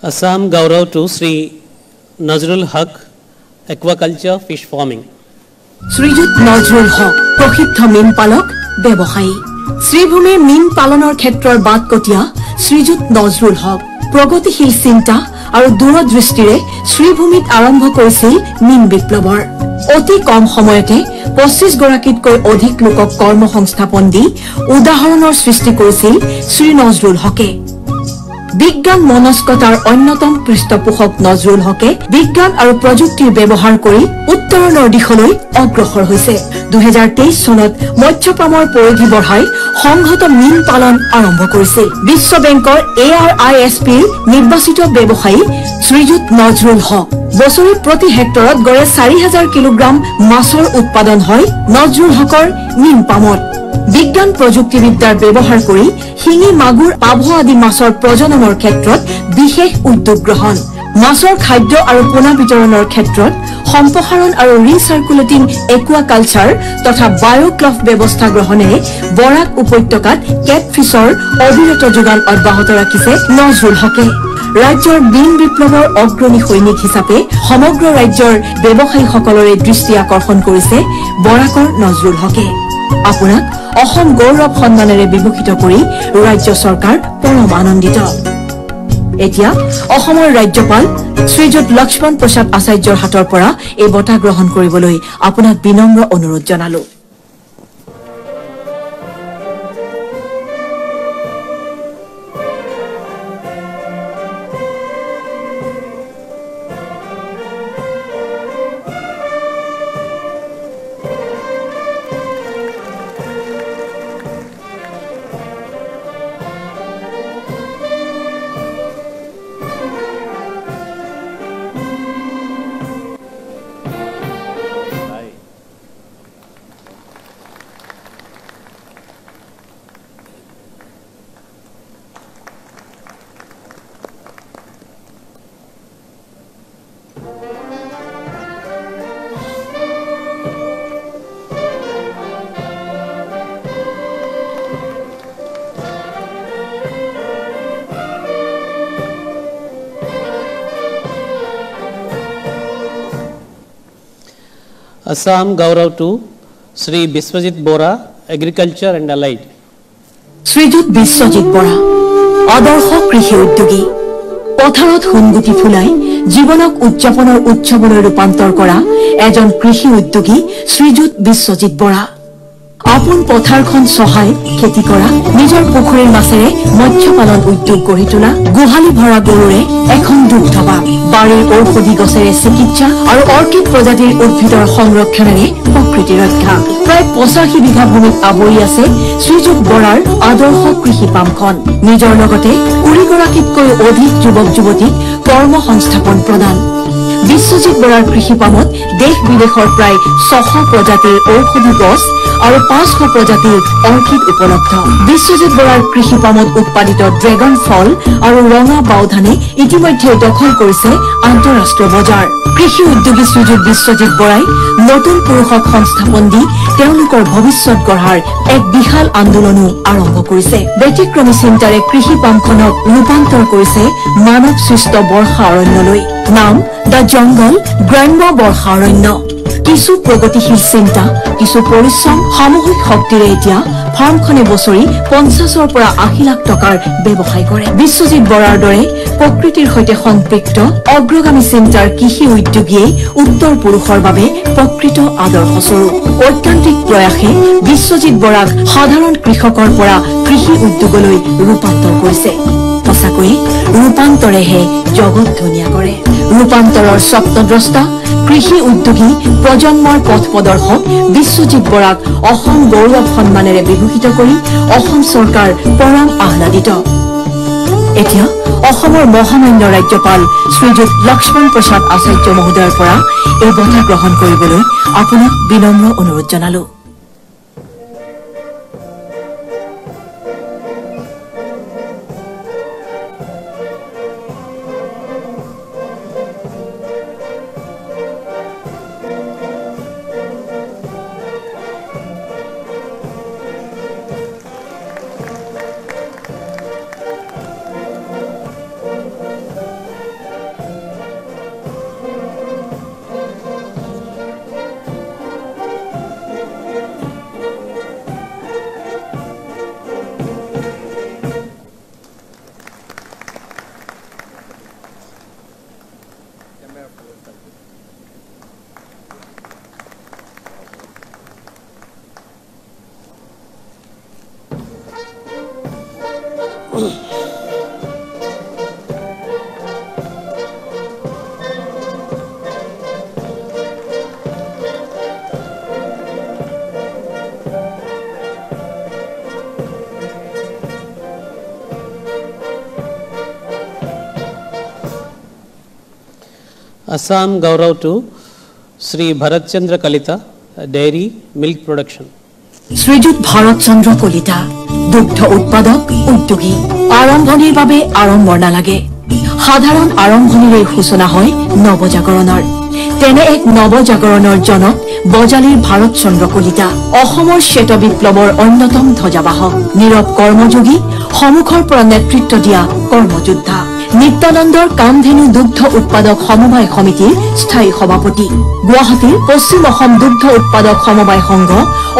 Assam Gaurav to Sri Nazrul Haq, Aquaculture, Fish Farming. শ্ৰীযুত নজৰুল হক প্ৰসিদ্ধ মীন পালক ব্যৱসায়ী শ্ৰীভূমিৰ মীন পালনৰ ক্ষেত্ৰৰ বাটকটীয়া শ্ৰীযুত নজৰুল হক প্ৰগতিশীল চিন্তা আৰু দূৰদৃষ্টিৰে শ্ৰীভূমিত আৰম্ভ কৰিছিল মীন বিপ্লৱৰ অতি কম সময়তে 25 গৰাকীতকৈ অধিক লোকক কৰ্মসংস্থাপন দি উদাহৰণৰ সৃষ্টি কৰিছিল শ্ৰী নজৰুল হকে বিজ্ঞান মনস্কতাৰ অন্যতম পৃষ্ঠপোষক নজৰুল হকে বিজ্ঞান আৰু প্ৰযুক্তিৰ ব্যৱহাৰ কৰি উত্তৰণৰ দিশলৈ অগ্ৰসৰ হৈছে 2023 চনত মৎস্যপামৰ পৰিধি বঢ়াই সংহত মীন পালন আৰম্ভ কৰিছিল বিশ্ব বেংকৰ ARISPৰ নিৰ্বাচিত ব্যৱসায়ী শ্ৰীযুত নজৰুল হক বছৰি প্ৰতি হেক্টৰত গড়ে 4000 কিলোগ্ৰাম মাছৰ উৎপাদন হয় নজৰুল হকৰ মীন পামত বিজ্ঞান প্ৰযুক্তিবিদ্যাৰ ব্যৱহাৰ কৰি শিঙি মাগুৰ পাভ আদি মাছৰ প্ৰজননৰ ক্ষেত্ৰত বিশেষ উদ্যোগ গ্ৰহণ মাছৰ খাদ্য আৰু পোনা বিতৰণৰ ক্ষেত্ৰত সম্প্ৰসাৰণ আৰু ৰিচাৰ্কুলেটিং একুৱাকালচাৰ তথা বায়োক্লফ ব্যৱস্থা গ্ৰহণেৰে বৰাক উপত্যকাত কেটফিছৰ অবিৰত যোগান অব্যাহত ৰাখিছে নজৰুল হকে ৰাজ্যৰ মীন বিপ্লৱৰ অগ্ৰণী সৈনিক হিচাপে সমগ্ৰ ৰাজ্যৰ ব্যৱসায়ীসকলৰে দৃষ্টি আকৰ্ষণ কৰিছে বৰাকৰ নজৰুল হকে আপোনাক অসম গৌৰৱ সন্মানেৰে বিভূষিত কৰি ৰাজ্য চৰকাৰ পৰম আনন্দিত এতিয়া অসমৰ ৰাজ্যপাল শ্ৰীযুত লক্ষ্মণ প্ৰসাদ আচাৰ্যৰ হাতৰ পৰা এই বঁটা গ্ৰহণ কৰিবলৈ আপোনাক বিনম্ৰ অনুৰোধ জনালো Assam Gaurav to Sri Biswajit Bora, Agriculture and Allied. শ্ৰীযুত বিশ্বজিৎ বৰা আদৰ্শ কৃষি উদ্যোগী পথাৰত সোণগুটি ফুলাই জীৱনক উদযাপনৰ উৎসৱলৈ ৰূপান্তৰ কৰা এজন কৃষি উদ্যোগী শ্ৰীযুত বিশ্বজিৎ বৰা আপোন পথাৰখন চহাই খেতি কৰা নিজৰ পুখুৰীৰ মাছেৰে মৎস্য পালন উদ্যোগ গঢ়ি তোলা গোহালি ভৰা গৰুৰে এখন দুগ্ধবাগ বাৰীৰ ঔষধি গছেৰে চিকিৎসা আৰু অৰ্কিড প্ৰজাতিৰ উদ্ভিদৰ সংৰক্ষণেৰে প্ৰকৃতি ৰক্ষা প্ৰায় 85 বিঘা ভূমিত আৱৰি আছে শ্ৰীযুত বৰাৰ আদৰ্শ কৃষি পামখন নিজৰ লগতে 20 গৰাকীতকৈ অধিক যুৱক যুৱতীক কৰ্ম সংস্থাপন প্ৰদান বিশ্বজিৎ বৰাৰ কৃষি পামত দেশ বিদেশৰ প্ৰায় 600 প্ৰজাতিৰ ঔষধি গছ আৰু 500 প্ৰজাতিৰ অৰ্কিড উপলব্ধ বিশ্বজিৎ বৰাৰ কৃষি পামত উৎপাদিত ড্ৰেগন ফল আৰু ৰঙা বাওধানে ইতিমধ্যে দখল কৰিছে আন্তঃৰাষ্ট্ৰীয় বজাৰ কৃষি উদ্যোগী শ্ৰীযুত বিশ্বজিৎ বৰাই নতুন পুৰুষক সংস্থাপন দি তেওঁলোকৰ ভৱিষ্যত গঢ়াৰ এক বিশাল আন্দোলনো আৰম্ভ কৰিছে ব্যতিক্ৰমী চিন্তাৰে কৃষি পামখনক ৰূপান্তৰ কৰিছে মানৱ সৃষ্ট বৰ্ষা অৰণ্যলৈ নাম দ্য জংগল গ্ৰাম্য বৰ্ষা অৰণ্য কিছু প্ৰগতিশীল চিন্তা কিছু পৰিশ্ৰম সামূহিক শক্তিৰে এতিয়া ফাৰ্মখনে বছৰি 50ৰ পৰা 80 লাখ টকাৰ ব্যৱসায় কৰে বিশ্বজিৎ বৰাৰ দৰে প্ৰকৃতিৰ সৈতে সম্পৃক্ত অগ্ৰগামী চিন্তাৰ কৃষি উদ্যোগীয়ে উত্তৰ পুৰুষৰ বাবে প্ৰকৃত আদৰ্শস্বৰূপ ঐকান্তিক প্ৰয়াসে বিশ্বজিৎ বৰাক সাধাৰণ কৃষকৰ পৰা কৃষি উদ্যোগলৈ ৰূপান্তৰ কৰিছে সঁচাকৈয়ে ৰূপান্তৰেহে জগত ধুনীয়া কৰে ৰূপান্তৰৰ স্বপ্নদ্ৰষ্টা কৃষি উদ্যোগী প্ৰজন্মৰ পথ প্ৰদৰ্শক বিশ্বজিৎ বৰাক অসম গৌৰৱ সন্মানেৰে বিভূষিত কৰি অসম চৰকাৰ পৰম আহ্লাদিত এতিয়া অসমৰ মহামান্য ৰাজ্যপাল শ্ৰীযুত লক্ষ্মণ প্ৰসাদ আচাৰ্য মহোদয়ৰ পৰা এই বঁটা গ্ৰহণ কৰিবলৈ আপোনাক বিনম্ৰ অনুৰোধ জনালো Assam Gaurav to Sri Bharat Chandra Kalita, Dairy Milk Production. শ্ৰীযুত ভাৰত চন্দ্ৰ কলিতা দুগ্ধ উৎপাদক উদ্যোগী আৰম্ভণিৰ বাবে আৰম্ভৰ নালাগে সাধাৰণ আৰম্ভণিৰে সূচনা হয় নৱজাগৰণৰ তেনে এক নৱজাগৰণৰ জনক বজালীৰ ভাৰত চন্দ্ৰ কলিতা অসমৰ শ্বেত বিপ্লৱৰ অন্যতম ধ্বজাবাহক নীৰৱ কৰ্মযোগী সন্মুখৰ পৰা নেতৃত্ব দিয়া কৰ্মযোদ্ধা নিত্যানন্দৰ কামধেনু দুগ্ধ উৎপাদক সমবায় সমিতিৰ স্থায়ী সভাপতি গুৱাহাটীৰ পশ্চিম অসম দুগ্ধ উৎপাদক সমবায় সংঘ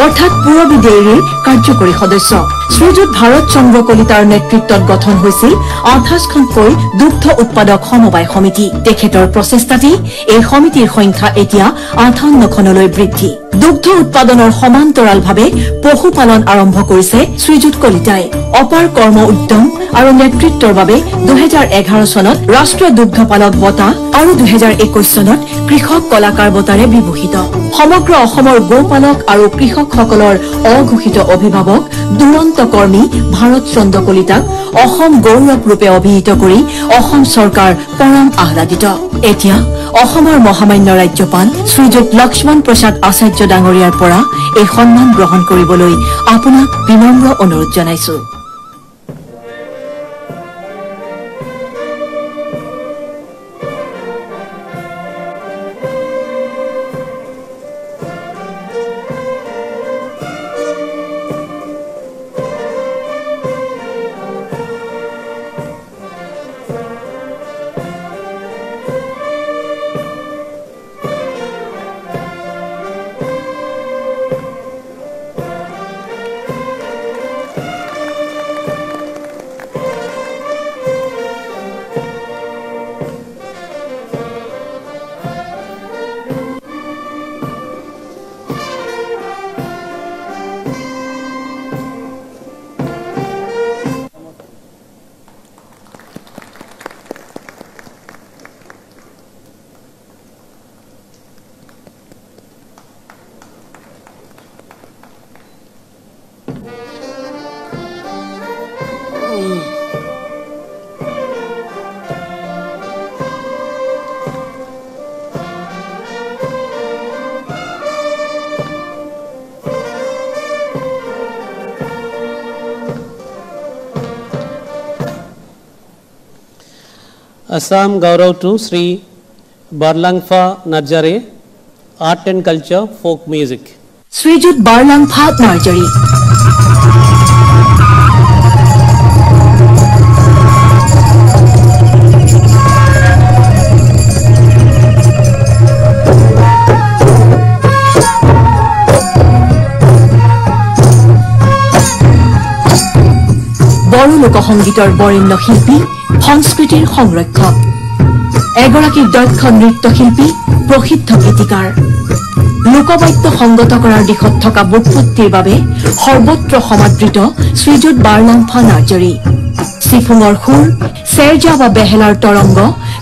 অৰ্থাৎ পূৰবী ডেইৰীৰ কাৰ্যকৰী সদস্য শ্ৰীযুত ভাৰত চন্দ্ৰ কলিতাৰ নেতৃত্বত গঠন হৈছিল 28খনকৈ দুগ্ধ উৎপাদক সমবায় সমিতি তেখেতৰ প্ৰচেষ্টাতেই এই সমিতিৰ সংখ্যা এতিয়া 58খনলৈ বৃদ্ধি দুগ্ধ উৎপাদনৰ সমান্তৰালভাৱে পশুপালন আৰম্ভ কৰিছে শ্ৰীযুত কলিতাই অপাৰ কৰ্ম উদ্যম আৰু নেতৃত্বৰ বাবে 2011 চনত ৰাষ্ট্ৰীয় দুগ্ধপালক বঁটা আৰু 2021 চনত কৃষক কলাকাৰ বঁটাৰে বিভূষিত সমগ্ৰ অসমৰ গোপালক আৰু কৃষকসকলৰ অঘোষিত অভিভাৱক দুৰন্ত কৰ্মী ভাৰত চন্দ্ৰ কলিতাক অসম গৌৰৱ ৰূপে অভিহিত কৰি অসম চৰকাৰ পৰম আহ্লাদিত এতিয়া অসমৰ মহামান্য ৰাজ্যপাল শ্ৰীযুত লক্ষ্মণ প্ৰসাদ আচাৰ্য ডাঙৰীয়াৰ পৰা এই সন্মান গ্ৰহণ কৰিবলৈ আপোনাক বিনম্ৰ অনুৰোধ জনাইছো Assam Gaurav to Sri Barlangpha Narjare, Art and Culture, Folk Music. শ্ৰীযুত বাৰলাংফা নাৰ্জাৰী। বড়ো লোকসংগীতৰ বৰেণ্য শিল্পী, সংস্কৃতিৰ সংৰক্ষক, এগৰাকী দক্ষ নৃত্যশিল্পী, প্ৰসিদ্ধ গীতিকাৰ, লোকবাদ্য সংগত কৰাৰ দিশত থকা বুৎপত্তিৰ বাবে সৰ্বত্ৰ সমাদৃত শ্ৰীযুত বাৰলাংফা নাৰ্জাৰী। চিফুঙৰ সুৰ, চেৰজা বা বেহেলাৰ তৰংগ,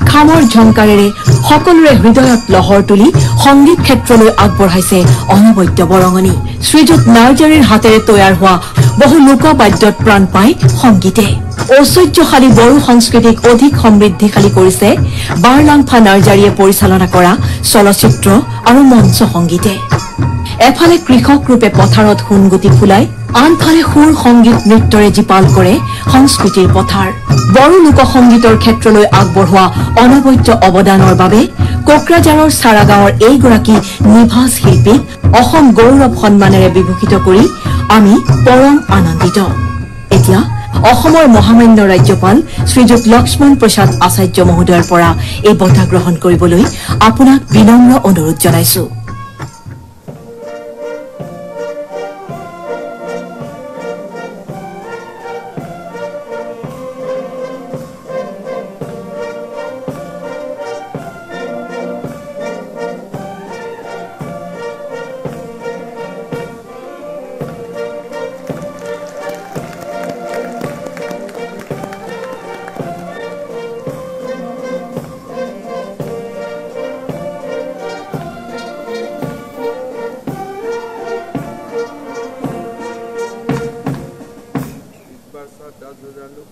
খামৰ ঝংকাৰেৰে সকলোৰে হৃদয়ত লহৰ তুলি সংগীত ক্ষেত্ৰলৈ আগবঢ়াইছে অনবদ্য বৰঙণি। শ্ৰীযুত নাৰ্জাৰীৰ হাতেৰে তৈয়াৰ হোৱা বহু লোকবাদ্যত প্ৰাণ পায় সংগীতে। ঐশ্বৰ্যশালী বড়ো সংস্কৃতিক অধিক সমৃদ্ধিশালী কৰিছে বাৰলাংফা নাৰ্জাৰীয়ে পৰিচালনা কৰা চলচ্চিত্ৰ আৰু মঞ্চ সংগীতে। এফালে কৃষক ৰূপে পথাৰত সোণগুটি ফুলাই, আনফালে সুৰ সংগীত নৃত্যৰে জীপাল কৰে সংস্কৃতিৰ পথাৰ। বড়ো লোকসংগীতৰ ক্ষেত্ৰলৈ আগবঢ়োৱা অনবদ্য অৱদানৰ বাবে কোকৰাঝাৰৰ চাৰা গাঁৱৰ এইগৰাকী নিভাজ শিল্পীক অসম গৌৰৱ সন্মানেৰে বিভূষিত কৰি আমি পৰম আনন্দিত। এতিয়া অসমৰ মহামান্য ৰাজ্যপাল শ্ৰীযুত লক্ষ্মণ প্ৰসাদ আচাৰ্য মহোদয়ৰ পৰা এই বঁটা গ্ৰহণ কৰিবলৈ আপোনাক বিনম্ৰ অনুৰোধ জনাইছো।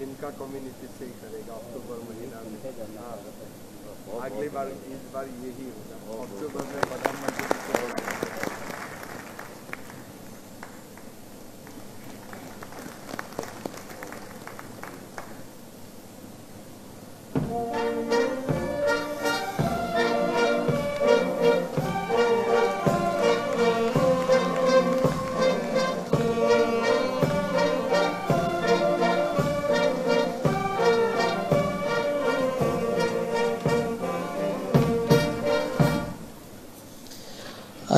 इनका कम्युनिटी से ही करेगा अक्टूबर महीना में। अगली बार इस बार यही होगा अक्टूबर में प्रधानमंत्री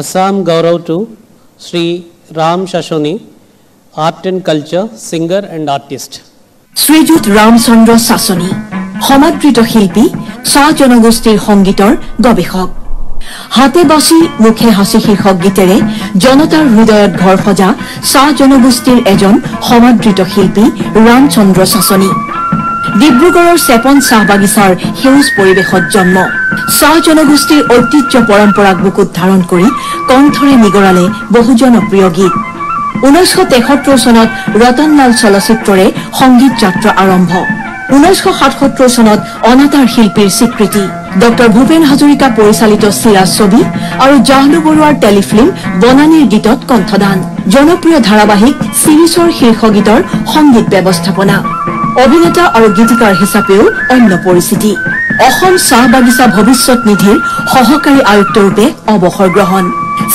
Assam Gaurav to Sri Ram Shashoni, Art and Culture, Singer and Artist. শ্ৰীযুত ৰামচন্দ্ৰ শাসনী, সমাদৃত শিল্পী, চাহ জনগোষ্ঠীৰ সংগীতৰ গৱেষক। হাতে বাচি মুখে হাসি শীৰ্ষক গীতেৰে জনতাৰ হৃদয়ত ঘৰ সজা চাহ জনগোষ্ঠীৰ এজন সমাদৃত শিল্পী ৰামচন্দ্ৰ শাসনী। ডিব্ৰুগড়ৰ চেপন চাহ বাগিচাৰ সেউজ পৰিৱেশত জন্ম। চাহ জনগোষ্ঠীৰ ঐতিহ্য পৰম্পৰাক বুকুত ধাৰণ কৰি কণ্ঠৰে নিগৰালে বহু জনপ্ৰিয় গীত। 1973 চনত ৰতনলাল চলচ্চিত্ৰৰে সংগীত যাত্ৰা আৰম্ভ। 1977 চনত অনাতাঁৰ শিল্পীৰ স্বীকৃতি। ডক্টৰ ভূপেন হাজৰিকা পৰিচালিত চিৰাজ ছবি আৰু জাহ্নু বৰুৱাৰ টেলিফিল্ম বনানীৰ গীতত কণ্ঠদান। জনপ্ৰিয় ধাৰাবাহিক চিৰিজৰ শীৰ্ষ গীতৰ সংগীত ব্যৱস্থাপনা। অভিনেতা আৰু গীতিকাৰ হিচাপেও অন্য পৰিচিতি। অসম চাহ বাগিচা ভৱিষ্যত নিধিৰ সহকাৰী আয়ুক্তৰূপে অৱসৰ গ্ৰহণ।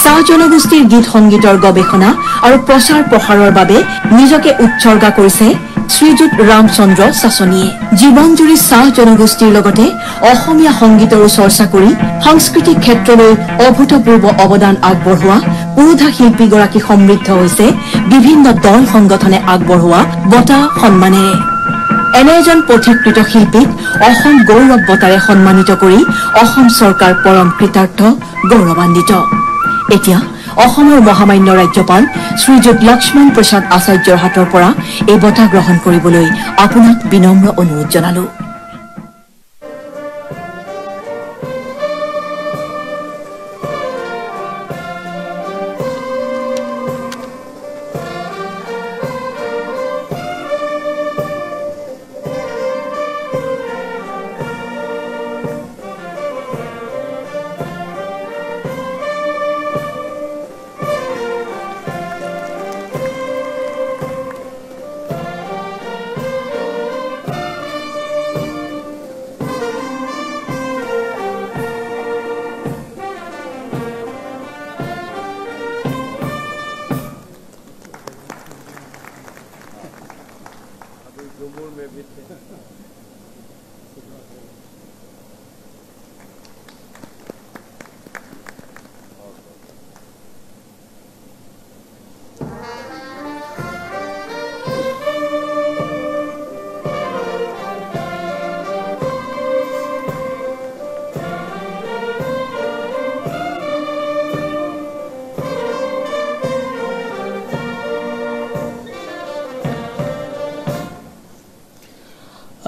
চাহ জনগোষ্ঠীৰ গীত সংগীতৰ গৱেষণা আৰু প্ৰচাৰ প্ৰসাৰৰ বাবে নিজকে উৎসৰ্গা কৰিছে শ্ৰীযুত ৰামচন্দ্ৰ শাসনীয়ে। জীৱনজুৰি চাহ জনগোষ্ঠীৰ লগতে অসমীয়া সংগীতৰো চৰ্চা কৰি সাংস্কৃতিক ক্ষেত্ৰলৈ অভূতপূৰ্ব অৱদান আগবঢ়োৱা পুৰুধা শিল্পীগৰাকী সমৃদ্ধ হৈছে বিভিন্ন দল সংগঠনে আগবঢ়োৱা বঁটা সন্মানেৰে। এনে এজন পথিকৃত শিল্পীক অসম গৌৰৱ বঁটাৰে সন্মানিত কৰি অসম চৰকাৰ পৰম কৃতাৰ্থ, গৌৰৱান্বিত। এতিয়া অসমৰ মহামান্য ৰাজ্যপাল শ্ৰীযুত লক্ষ্মণ প্ৰসাদ আচাৰ্যৰ হাতৰ পৰা এই বঁটা গ্ৰহণ কৰিবলৈ আপোনাক বিনম্ৰ অনুৰোধ জনালো।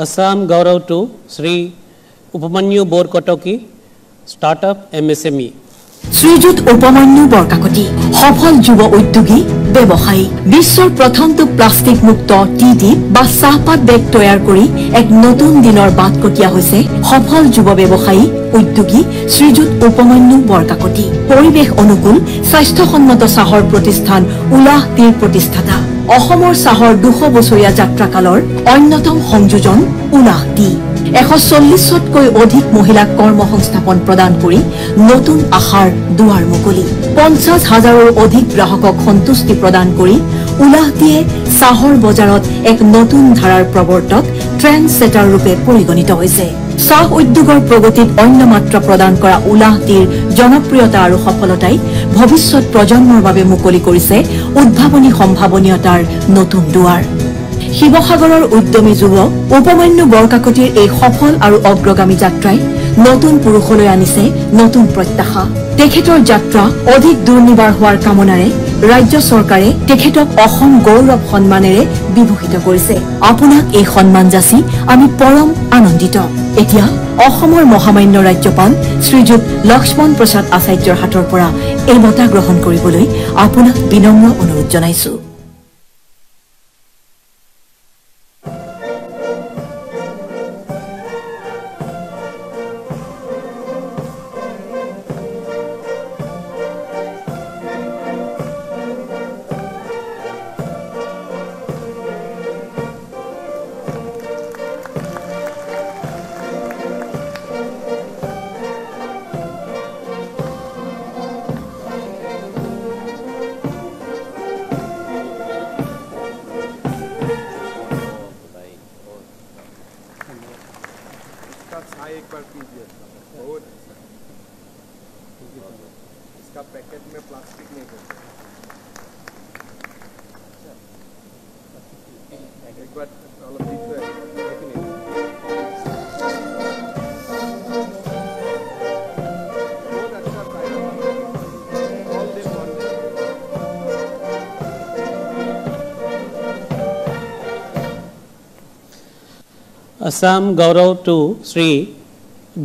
Assam Gaurav to Sri Upamanyu Borkotoki, Startup MSME. শ্ৰীযুত উপমান্যু বৰকাকতি সফল যুৱ উদ্যোগী ব্যৱসায়ী বিশ্বৰ প্ৰথমটো প্লাষ্টিক মুক্ত টি বা চাহপাত বেগ তৈয়াৰ কৰি এক নতুন দিনৰ বাট কটিয়া হৈছে সফল যুৱ ব্যৱসায়ী উদ্যোগী শ্ৰীযুত উপমান্যু বৰকাকতি পৰিৱেশ অনুকূল স্বাস্থ্যসন্মত চাহৰ প্ৰতিষ্ঠান উলাহ টিৰ প্ৰতিষ্ঠাতা অসমৰ চাহৰ 200 বছৰীয়া যাত্ৰাকালৰ অন্যতম সংযোজন উলাহ টি 140তকৈ অধিক মহিলাক কৰ্মসংস্থাপন প্ৰদান কৰি নতুন আশাৰ দুৱাৰ মুকলি 50,000ৰো অধিক গ্ৰাহকক সন্তুষ্টি প্ৰদান কৰি উলাহ টিয়ে চাহৰ বজাৰত এক নতুন ধাৰাৰ প্ৰৱৰ্তক ট্ৰেণ্ড সেটাৰ ৰূপে পৰিগণিত হৈছে চাহ উদ্যোগৰ প্ৰগতিত অন্য মাত্ৰা প্ৰদান কৰা উলাহ টিৰ জনপ্ৰিয়তা আৰু সফলতাই ভৱিষ্যত প্ৰজন্মৰ বাবে মুকলি কৰিছে উদ্ভাৱনী সম্ভাৱনীয়তাৰ নতুন দুৱাৰ শিৱসাগৰৰ উদ্যমী যুৱক উপমান্যু বৰকাকতিৰ এই সফল আৰু অগ্ৰগামী যাত্ৰাই নতুন পুৰুষলৈ আনিছে নতুন প্ৰত্যাশা তেখেতৰ যাত্ৰা অধিক দুৰ্নিবাৰ হোৱাৰ কামনাৰে ৰাজ্য চৰকাৰে তেখেতক অসম গৌৰৱ সন্মানেৰে বিভূষিত কৰিছে আপোনাক এই সন্মান যাচি আমি পৰম আনন্দিত এতিয়া অসমৰ মহামান্য ৰাজ্যপাল শ্ৰীযুত লক্ষ্মণ প্ৰসাদ আচাৰ্যৰ হাতৰ পৰা এই বঁটা গ্ৰহণ কৰিবলৈ আপোনাক বিনম্ৰ অনুৰোধ জনাইছো एक बार कीजिए बहुत अच्छा इसका पैकेट में प्लास्टिक नहीं करते एक बार बहुत अच्छा था ऑल दिन one day Assam Gaurav to Sri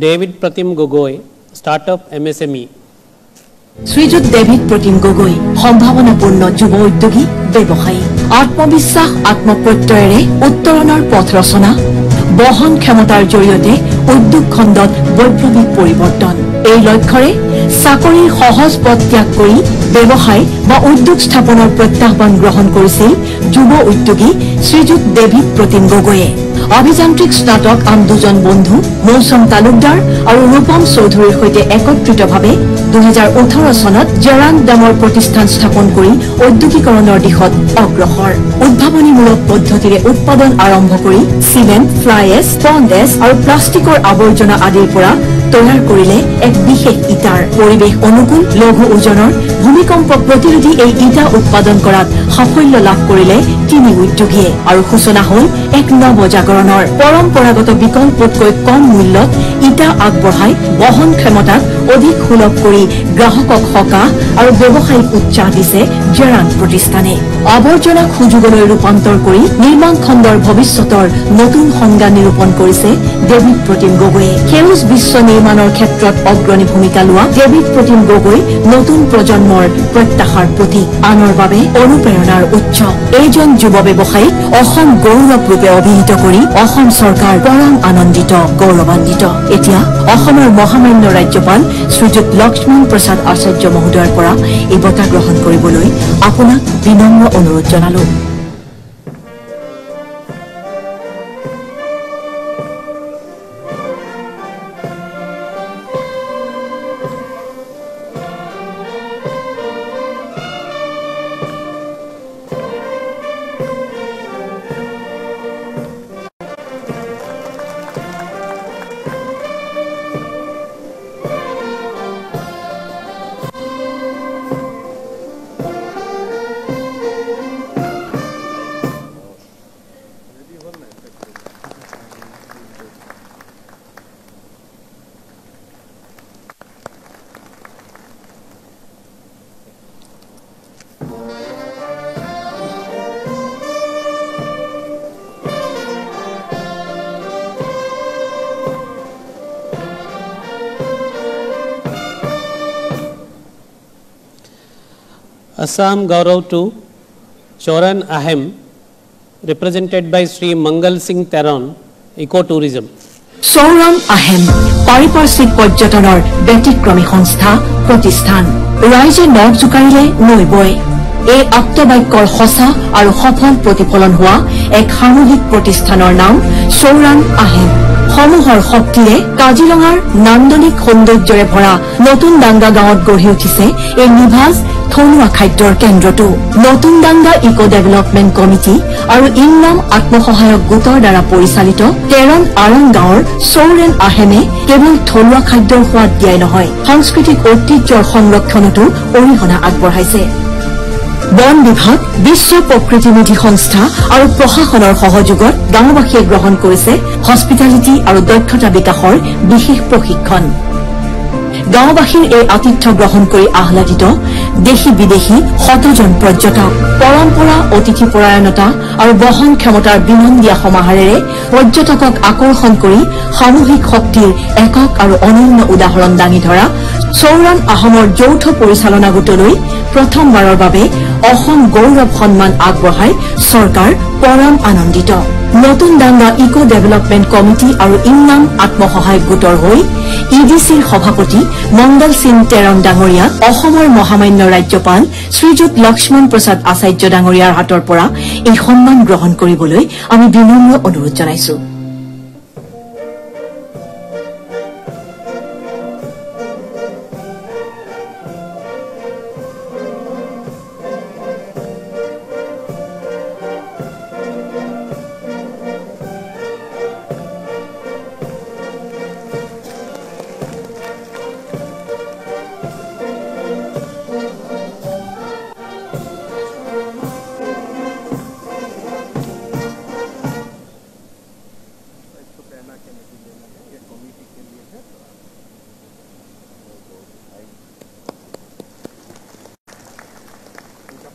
David Pratim Gogoi, Startup MSME. Srijut David Pratim Gogoi সম্ভাৱনাপূৰ্ণ যুৱ উদ্যোগী ব্যৱসায়ী আত্মবিশ্বাস আত্মপ্ৰত্যয়েৰে উত্তৰণৰ পথ ৰচনা বহন ক্ষমতাৰ জৰিয়তে উদ্যোগ খণ্ডত বৈপ্লৱিক পৰিৱৰ্তন এই লক্ষ্যৰে চাকৰিৰ সহজ পথ ত্যাগ কৰি ব্যৱসায় বা উদ্যোগ স্থাপনৰ প্ৰত্যাহ্বান গ্ৰহণ কৰিছিল যুৱ উদ্যোগী শ্ৰীযুত ডেভিড প্ৰতিম গগৈয়ে অভিযান্ত্ৰিক স্নাতক আন দুজন বন্ধু মৌচম তালুকদাৰ আৰু ৰূপম চৌধুৰীৰ সৈতে একত্ৰিতভাৱে 2018 চনত জেৰাণ্ড ডামৰ প্ৰতিষ্ঠান স্থাপন কৰি ঔদ্যোগিকৰণৰ দিশত অগ্ৰসৰ উদ্ভাৱনীমূলক পদ্ধতিৰে উৎপাদন আৰম্ভ কৰি চিমেণ্ট ফ্লাই এছ পণ্ড এছ আৰু প্লাষ্টিকৰ আৱৰ্জনা আদিৰ পৰা তৈয়াৰ কৰিলে এক বিশেষ ইটাৰ পৰিৱেশ অনুকূল লঘু ওজনৰ ভূমিকম্প প্ৰতিৰোধী এই ইটা উৎপাদন কৰাত সাফল্য লাভ কৰিলে তিনি উদ্যোগীয়ে আৰু সূচনা হ'ল এক নৱজাগৰণৰ পৰম্পৰাগত বিকল্পতকৈ কম মূল্যত ইটা আগবঢ়াই বহন ক্ষমতাক অধিক সুলভ কৰি গ্ৰাহকক সকাহ আৰু ব্যৱসায়িক উৎসাহ দিছে জেৰাণ্ড প্ৰতিষ্ঠানে আৱৰ্জনাক সুযোগলৈ ৰূপান্তৰ কৰি নিৰ্মাণ খণ্ডৰ ভৱিষ্যতৰ নতুন সংজ্ঞা নিৰূপণ কৰিছে ডেভিড প্ৰতিম গগৈয়ে সেউজ বিশ্ব নিৰ্মাণৰ ক্ষেত্ৰত অগ্ৰণী ভূমিকা লোৱা ডেভিড প্ৰতিম গগৈ নতুন প্ৰজন্মৰ প্ৰত্যাশাৰ প্ৰতীক আনৰ বাবে অনুপ্ৰেৰণাৰ উৎস এইজন যুৱ ব্যৱসায়ীক অসম গৌৰৱ ৰূপে অভিহিত কৰি অসম চৰকাৰ পৰম আনন্দিত গৌৰৱান্বিত এতিয়া অসমৰ মহামান্য ৰাজ্যপাল শ্ৰীযুত লক্ষ্মণ প্ৰসাদ আচাৰ্য মহোদয়ৰ পৰা এই বঁটা গ্ৰহণ কৰিবলৈ আপোনাক বিনম্ৰ অনুৰোধ জনালো Assam Gaurav to Choran Ahem, represented by Sri Mangal Singh Teron, Ecotourism. চৌৰাণ আহেম পাৰিপাৰ্শ্বিক পৰ্যটনৰ ব্যতিক্ৰমী সংস্থা প্ৰতিষ্ঠান ৰাইজে নখ জোকাৰিলে নৈ বয় এই আপ্তবাক্যৰ সঁচা আৰু সফল প্ৰতিফলন হোৱা এক সামূহিক প্ৰতিষ্ঠানৰ নাম চৌৰাণ আহেম সমূহৰ শক্তিৰে কাজিৰঙাৰ নান্দনিক সৌন্দৰ্যৰে ভৰা নতুন ডাংগা গাঁৱত গঢ়ি উঠিছে এই নিভাজ থলুৱা খাদ্যৰ কেন্দ্ৰটো নতুন ডাংগা ইকো ডেভেলপমেণ্ট কমিটি আৰু ইংনাম আত্মসহায়ক গোটৰ দ্বাৰা পৰিচালিত তেৰণ আৰং গাঁৱৰ চৌৰেণ আহেমে কেৱল থলুৱা খাদ্যৰ সোৱাদ দিয়াই নহয় সাংস্কৃতিক ঐতিহ্যৰ সংৰক্ষণতো অৰিহণা আগবঢ়াইছে বন বিভাগ বিশ্ব প্ৰকৃতি নিধি সংস্থা আৰু প্ৰশাসনৰ সহযোগত গাঁওবাসীয়ে গ্ৰহণ কৰিছে হস্পিটেলিটি আৰু দক্ষতা বিকাশৰ বিশেষ প্ৰশিক্ষণ গাঁওবাসীৰ এই আতিথ্য গ্ৰহণ কৰি আহ্লাদিত দেশী বিদেশী শতজন পৰ্যটক পৰম্পৰা অতিথি পৰায়ণতা আৰু বহন ক্ষমতাৰ বিনন্দীয়া সমাহাৰেৰে পৰ্যটকক আকৰ্ষণ কৰি সামূহিক শক্তিৰ একক আৰু অনন্য উদাহৰণ দাঙি ধৰা চৌৰাণ আহমৰ যৌথ পৰিচালনা গোটলৈ প্ৰথমবাৰৰ বাবে অসম গৌৰৱ সন্মান আগবঢ়াই চৰকাৰ পৰম আনন্দিত নতুন ডাংগা ইকো ডেভেলপমেণ্ট কমিটি আৰু ইংনাম আত্মসহায়ক গোটৰ হৈ ইডিচিৰ সভাপতি মংগল সিং তেৰণ ডাঙৰীয়াক অসমৰ মহামান্য ৰাজ্যপাল শ্ৰীযুত লক্ষ্মণ প্ৰসাদ আচাৰ্য ডাঙৰীয়াৰ হাতৰ পৰা এই সন্মান গ্ৰহণ কৰিবলৈ আমি বিনম্ৰ অনুৰোধ জনাইছো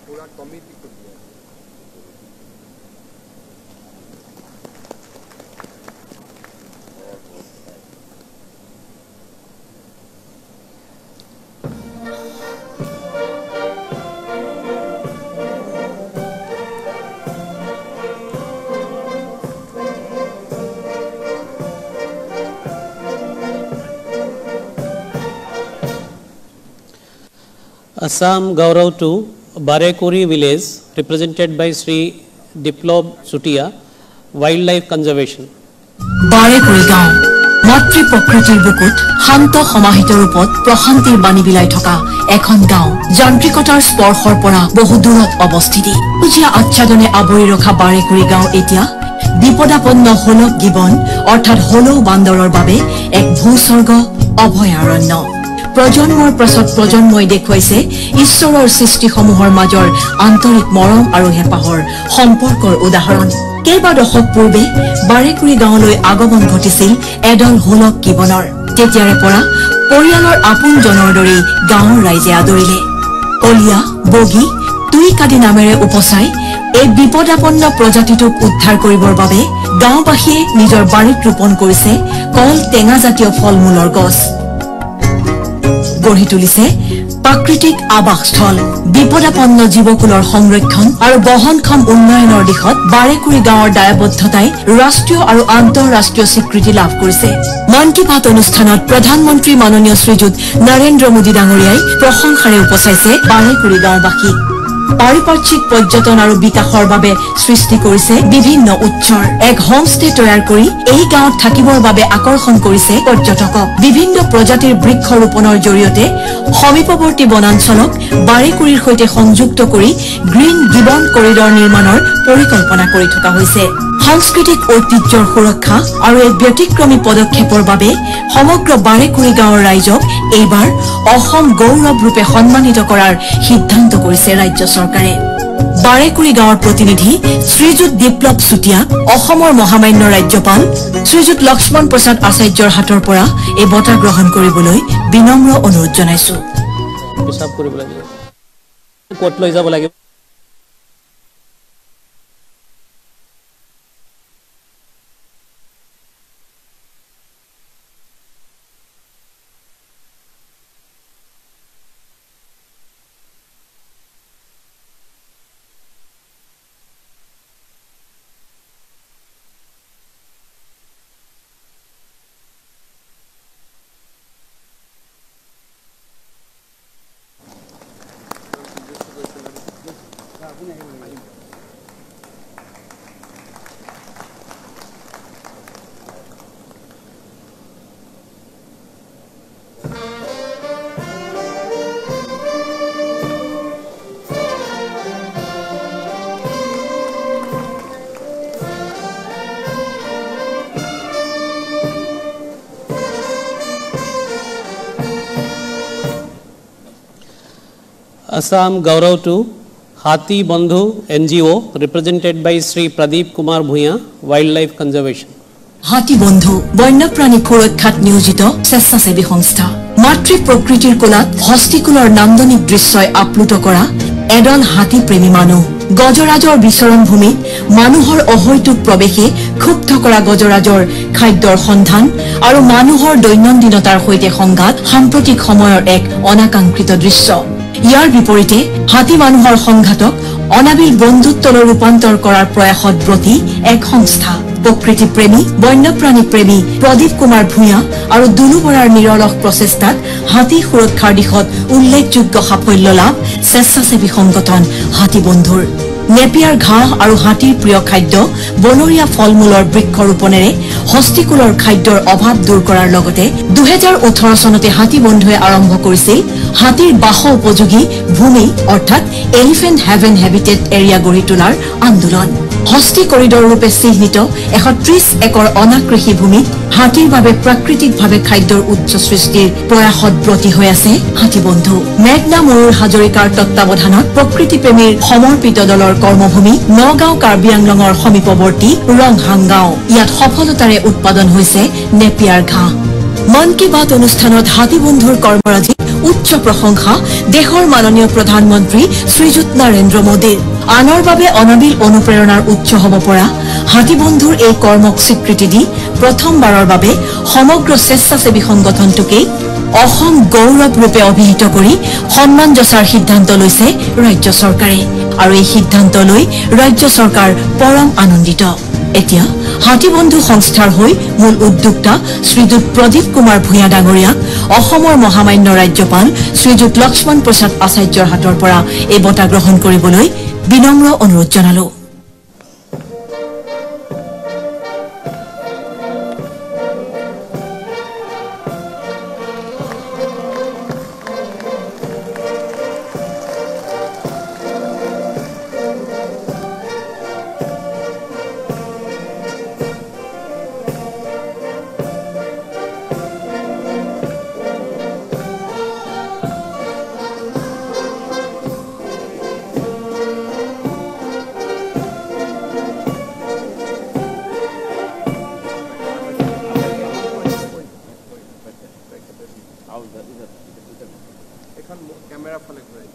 पूरा कमिटी को दिया Assam Gaurav to Barekuri village, represented by Sri Diplob Sutia, Wildlife Conservation. Barekuri গাঁও মাতৃ প্ৰকৃতিৰ বুকুত শান্ত সমাহিত ৰূপত প্ৰশান্তিৰ বাণী বিলাই থকা এখন গাঁও যান্ত্ৰিকতাৰ স্পৰ্শৰ পৰা বহু দূৰত অৱস্থিতি উজিয়া আচ্ছাদনে আৱৰি ৰখা বাৰেকুৰি গাঁও এতিয়া বিপদাপন্ন হলক গিবন অৰ্থাৎ হলৌ বান্দৰৰ বাবে এক ভূস্বৰ্গ অভয়াৰণ্য প্ৰজন্মৰ পাছত প্ৰজন্মই দেখুৱাইছে ঈশ্বৰৰ সৃষ্টিসমূহৰ মাজৰ আন্তৰিক মৰম আৰু হেঁপাহৰ সম্পৰ্কৰ উদাহৰণ কেইবা দশক পূৰ্বে বাৰেকুৰি গাঁৱলৈ আগমন ঘটিছিল এডল হোলক গিবনৰ তেতিয়াৰে পৰা পৰিয়ালৰ আপোনজনৰ দৰেই গাঁৱৰ ৰাইজে আদৰিলে অলিয়া বগী তুইকাদি নামেৰে উপচাই এই বিপদাপন্ন প্ৰজাতিটোক উদ্ধাৰ কৰিবৰ বাবে গাঁওবাসীয়ে নিজৰ বাৰীত ৰোপণ কৰিছে কল টেঙাজাতীয় ফলমূলৰ গছ গঢ়ি তুলিছে প্ৰাকৃতিক আৱাসস্থল বিপদাপন্ন জীৱকুলৰ সংৰক্ষণ আৰু বহনক্ষম উন্নয়নৰ দিশত বাৰেকুৰি গাঁৱৰ দায়বদ্ধতাই ৰাষ্ট্ৰীয় আৰু আন্তঃৰাষ্ট্ৰীয় স্বীকৃতি লাভ কৰিছে মন কী বাত অনুষ্ঠানত প্ৰধানমন্ত্ৰী মাননীয় শ্ৰীযুত নৰেন্দ্ৰ মোদী ডাঙৰীয়াই প্ৰশংসাৰে উপচাইছে বাৰেকুৰি গাঁওবাসীক পাৰিপাৰ্শ্বিক পৰ্যটন আৰু বিকাশৰ বাবে সৃষ্টি কৰিছে বিভিন্ন উৎসৰ এক হোমষ্টে তৈয়াৰ কৰি এই গাঁৱত থাকিবৰ বাবে আকৰ্ষণ কৰিছে পৰ্যটকক বিভিন্ন প্ৰজাতিৰ বৃক্ষ ৰোপণৰ জৰিয়তে সমীপৱৰ্তী বনাঞ্চলক বাৰেকুৰিৰ সৈতে সংযুক্ত কৰি গ্ৰীণ গিবন কৰিডৰ নিৰ্মাণৰ পৰিকল্পনা কৰি থকা হৈছে সাংস্কৃতিক ঐতিহ্যৰ সুৰক্ষা আৰু এক ব্যতিক্ৰমী পদক্ষেপৰ বাবে সমগ্ৰ বাৰেকুৰি গাঁৱৰ ৰাইজক এইবাৰ অসম গৌৰৱ ৰূপে সন্মানিত কৰাৰ সিদ্ধান্ত কৰিছে ৰাজ্য চৰকাৰে বাৰেকুৰি গাঁৱৰ প্ৰতিনিধি শ্ৰীযুত বিপ্লৱ চুটিয়া অসমৰ মহামান্য ৰাজ্যপাল শ্ৰীযুত লক্ষ্মণ প্ৰসাদ আচাৰ্যৰ হাতৰ পৰা এই বঁটা গ্ৰহণ কৰিবলৈ বিনম্ৰ অনুৰোধ জনাইছো হিচাপ কৰিব লাগিব ক'ত লৈ যাব লাগিব Assam Gaurav to Hathi Bandhu NGO represented by Sri Pradeep Kumar Bhuya, Wildlife Conservation. হাতী বন্ধু বন্যপ্ৰাণী সুৰক্ষাত নিয়োজিত স্বেচ্ছাসেৱী সংস্থা মাতৃ প্ৰকৃতিৰ কোলাত হস্তিকুলৰ নান্দনিক দৃশ্যই আপ্লুত কৰা এডল হাতী প্ৰেমী মানুহ গজৰাজৰ বিচৰণ ভূমিত মানুহৰ অহৈতুক প্ৰৱেশে ক্ষুব্ধ কৰা গজৰাজৰ খাদ্যৰ সন্ধান আৰু মানুহৰ দৈনন্দিনতাৰ সৈতে সংঘাত সাম্প্ৰতিক সময়ৰ এক অনাকাংক্ষিত দৃশ্য ইয়াৰ বিপৰীতে হাতী মানুহৰ সংঘাতক অনাবিল বন্ধুত্বলৈ ৰূপান্তৰ কৰাৰ প্ৰয়াসত ব্ৰতী এক সংস্থা প্ৰকৃতি প্ৰেমী বন্যপ্ৰাণী প্ৰেমী প্ৰদীপ কুমাৰ ভূঞা আৰু দুলু বৰাৰ নিৰলস প্ৰচেষ্টাত হাতী সুৰক্ষাৰ দিশত উল্লেখযোগ্য সাফল্য লাভ স্বেচ্ছাসেৱী সংগঠন হাতী বন্ধুৰ নেপিয়াৰ ঘাঁহ আৰু হাতীৰ প্ৰিয় খাদ্য বনৰীয়া ফলমূলৰ বৃক্ষৰোপণেৰে হস্তিকুলৰ খাদ্যৰ অভাৱ দূৰ কৰাৰ লগতে 2018 চনতে হাতী বন্ধুৱে আৰম্ভ কৰিছিল হাতীৰ বাস উপযোগী ভূমি অৰ্থাৎ এলিফেণ্ট হেভেন হেবিটেট এৰিয়া গঢ়ি তোলাৰ আন্দোলন হস্তি কৰিডৰ ৰূপে চিহ্নিত 130 একৰ অনাকৃষি ভূমিত হাতীৰ বাবে প্ৰাকৃতিকভাৱে খাদ্যৰ উচ্চ সৃষ্টিৰ প্ৰয়াসত ব্ৰতী হৈ আছে হাতী বন্ধু মেঘনা ময়ূৰ হাজৰিকাৰ তত্ত্বাৱধানত প্ৰকৃতি প্ৰেমীৰ সমৰ্পিত দলৰ কৰ্মভূমি নগাঁও কাৰ্বি আংলঙৰ সমীপৱৰ্তী ৰংহাং গাঁও ইয়াত সফলতাৰে উৎপাদন হৈছে নেপিয়াৰ ঘাঁহ মন কি বাত অনুষ্ঠানত হাতী বন্ধুৰ কৰ্মৰাজি উচ্চ প্ৰশংসা দেশৰ মাননীয় প্ৰধানমন্ত্ৰী শ্ৰীযুত নৰেন্দ্ৰ মোদীৰ আনৰ বাবে অনাবিল অনুপ্ৰেৰণাৰ উচ্চ হ'ব পৰা হাতী বন্ধুৰ এই কৰ্মক স্বীকৃতি দি প্ৰথমবাৰৰ বাবে সমগ্ৰ স্বেচ্ছাসেৱী সংগঠনটোকে অসম গৌৰৱ ৰূপে অভিহিত কৰি সন্মান যচাৰ সিদ্ধান্ত লৈছে ৰাজ্য চৰকাৰে আৰু এই সিদ্ধান্ত লৈ ৰাজ্য চৰকাৰ পৰম আনন্দিত এতিয়া হাতী বন্ধু সংস্থাৰ হৈ মূল উদ্যোক্তা শ্ৰীযুত প্ৰদীপ কুমাৰ ভূঞা ডাঙৰীয়াক অসমৰ মহামান্য ৰাজ্যপাল শ্ৰীযুত লক্ষ্মণ প্ৰসাদ আচাৰ্যৰ হাতৰ পৰা এই বঁটা গ্ৰহণ কৰিবলৈ বিনম্ৰ অনুৰোধ জনালো कैमरा फले घुराई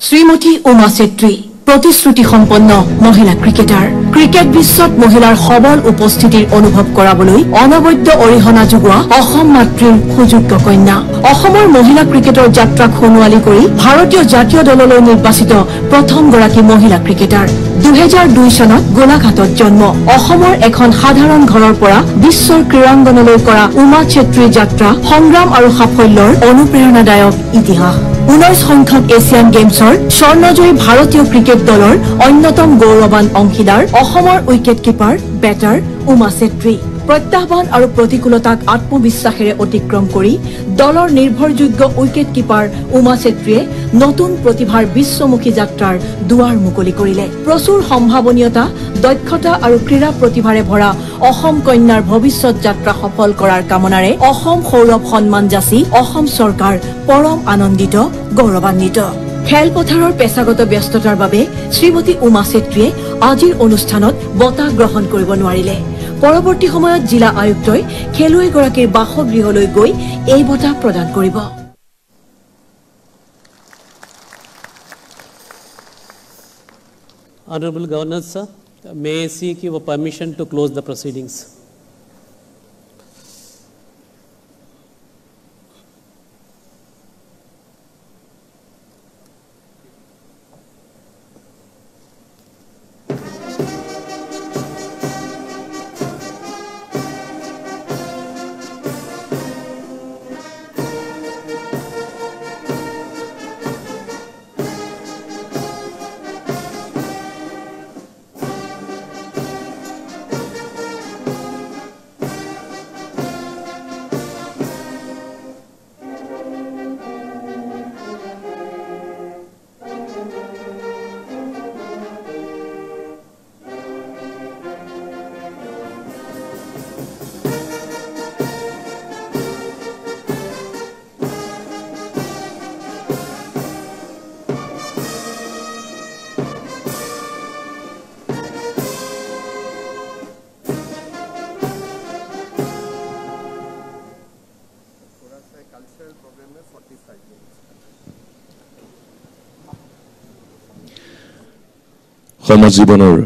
শ্ৰীমতী উমা চেত্ৰী প্ৰতিশ্ৰুতি সম্পন্ন মহিলা ক্ৰিকেটাৰ ক্ৰিকেট বিশ্বত মহিলাৰ সবল উপস্থিতিৰ অনুভৱ কৰাবলৈ অনবদ্য অৰিহণা যোগোৱা অসম মাতৃৰ সুযোগ্য কন্যা অসমৰ মহিলা ক্ৰিকেটৰ যাত্ৰাক সোণোৱালী কৰি ভাৰতীয় জাতীয় দললৈ নিৰ্বাচিত প্ৰথমগৰাকী মহিলা ক্ৰিকেটাৰ 2002 চনত গোলাঘাটত জন্ম অসমৰ এখন সাধাৰণ ঘৰৰ পৰা বিশ্বৰ ক্ৰীড়াংগনলৈ কৰা উমা চেত্ৰীৰ যাত্ৰা সংগ্ৰাম আৰু সাফল্যৰ অনুপ্ৰেৰণাদায়ক ইতিহাস 19 সংখ্যক এছিয়ান গেমছৰ স্বৰ্ণজয়ী ভাৰতীয় ক্ৰিকেট দলৰ অন্যতম গৌৰৱান অংশীদাৰ অসমৰ wicket keeper batter Uma Chetry প্ৰত্যাহ্বান আৰু প্ৰতিকূলতাক আত্মবিশ্বাসেৰে অতিক্ৰম কৰি দলৰ নিৰ্ভৰযোগ্য উইকেট কিপাৰ উমা চেত্ৰীয়ে নতুন প্ৰতিভাৰ বিশ্বমুখী যাত্ৰাৰ দুৱাৰ মুকলি কৰিলে। প্ৰচুৰ সম্ভাৱনীয়তা, দক্ষতা আৰু ক্ৰীড়া প্ৰতিভাৰে ভৰা অসম কন্যাৰ ভৱিষ্যৎ যাত্ৰা সফল কৰাৰ কামনাৰে অসম সৌৰভ সন্মান যাচি অসম চৰকাৰ পৰম আনন্দিত, গৌৰৱান্বিত। খেলপথাৰৰ পেছাগত ব্যস্ততাৰ বাবে শ্ৰীমতী উমা চেত্ৰীয়ে আজিৰ অনুষ্ঠানত বঁটা গ্ৰহণ কৰিব নোৱাৰিলে। পৰৱৰ্তী সময়ত জিলা আয়ুক্তই খেলুৱৈগৰাকীৰ বাসগৃহলৈ গৈ এই বঁটা প্ৰদান কৰিব। Honorable Governor, sir, may I seek your permission to close the proceedings? সমাজ জীৱনৰ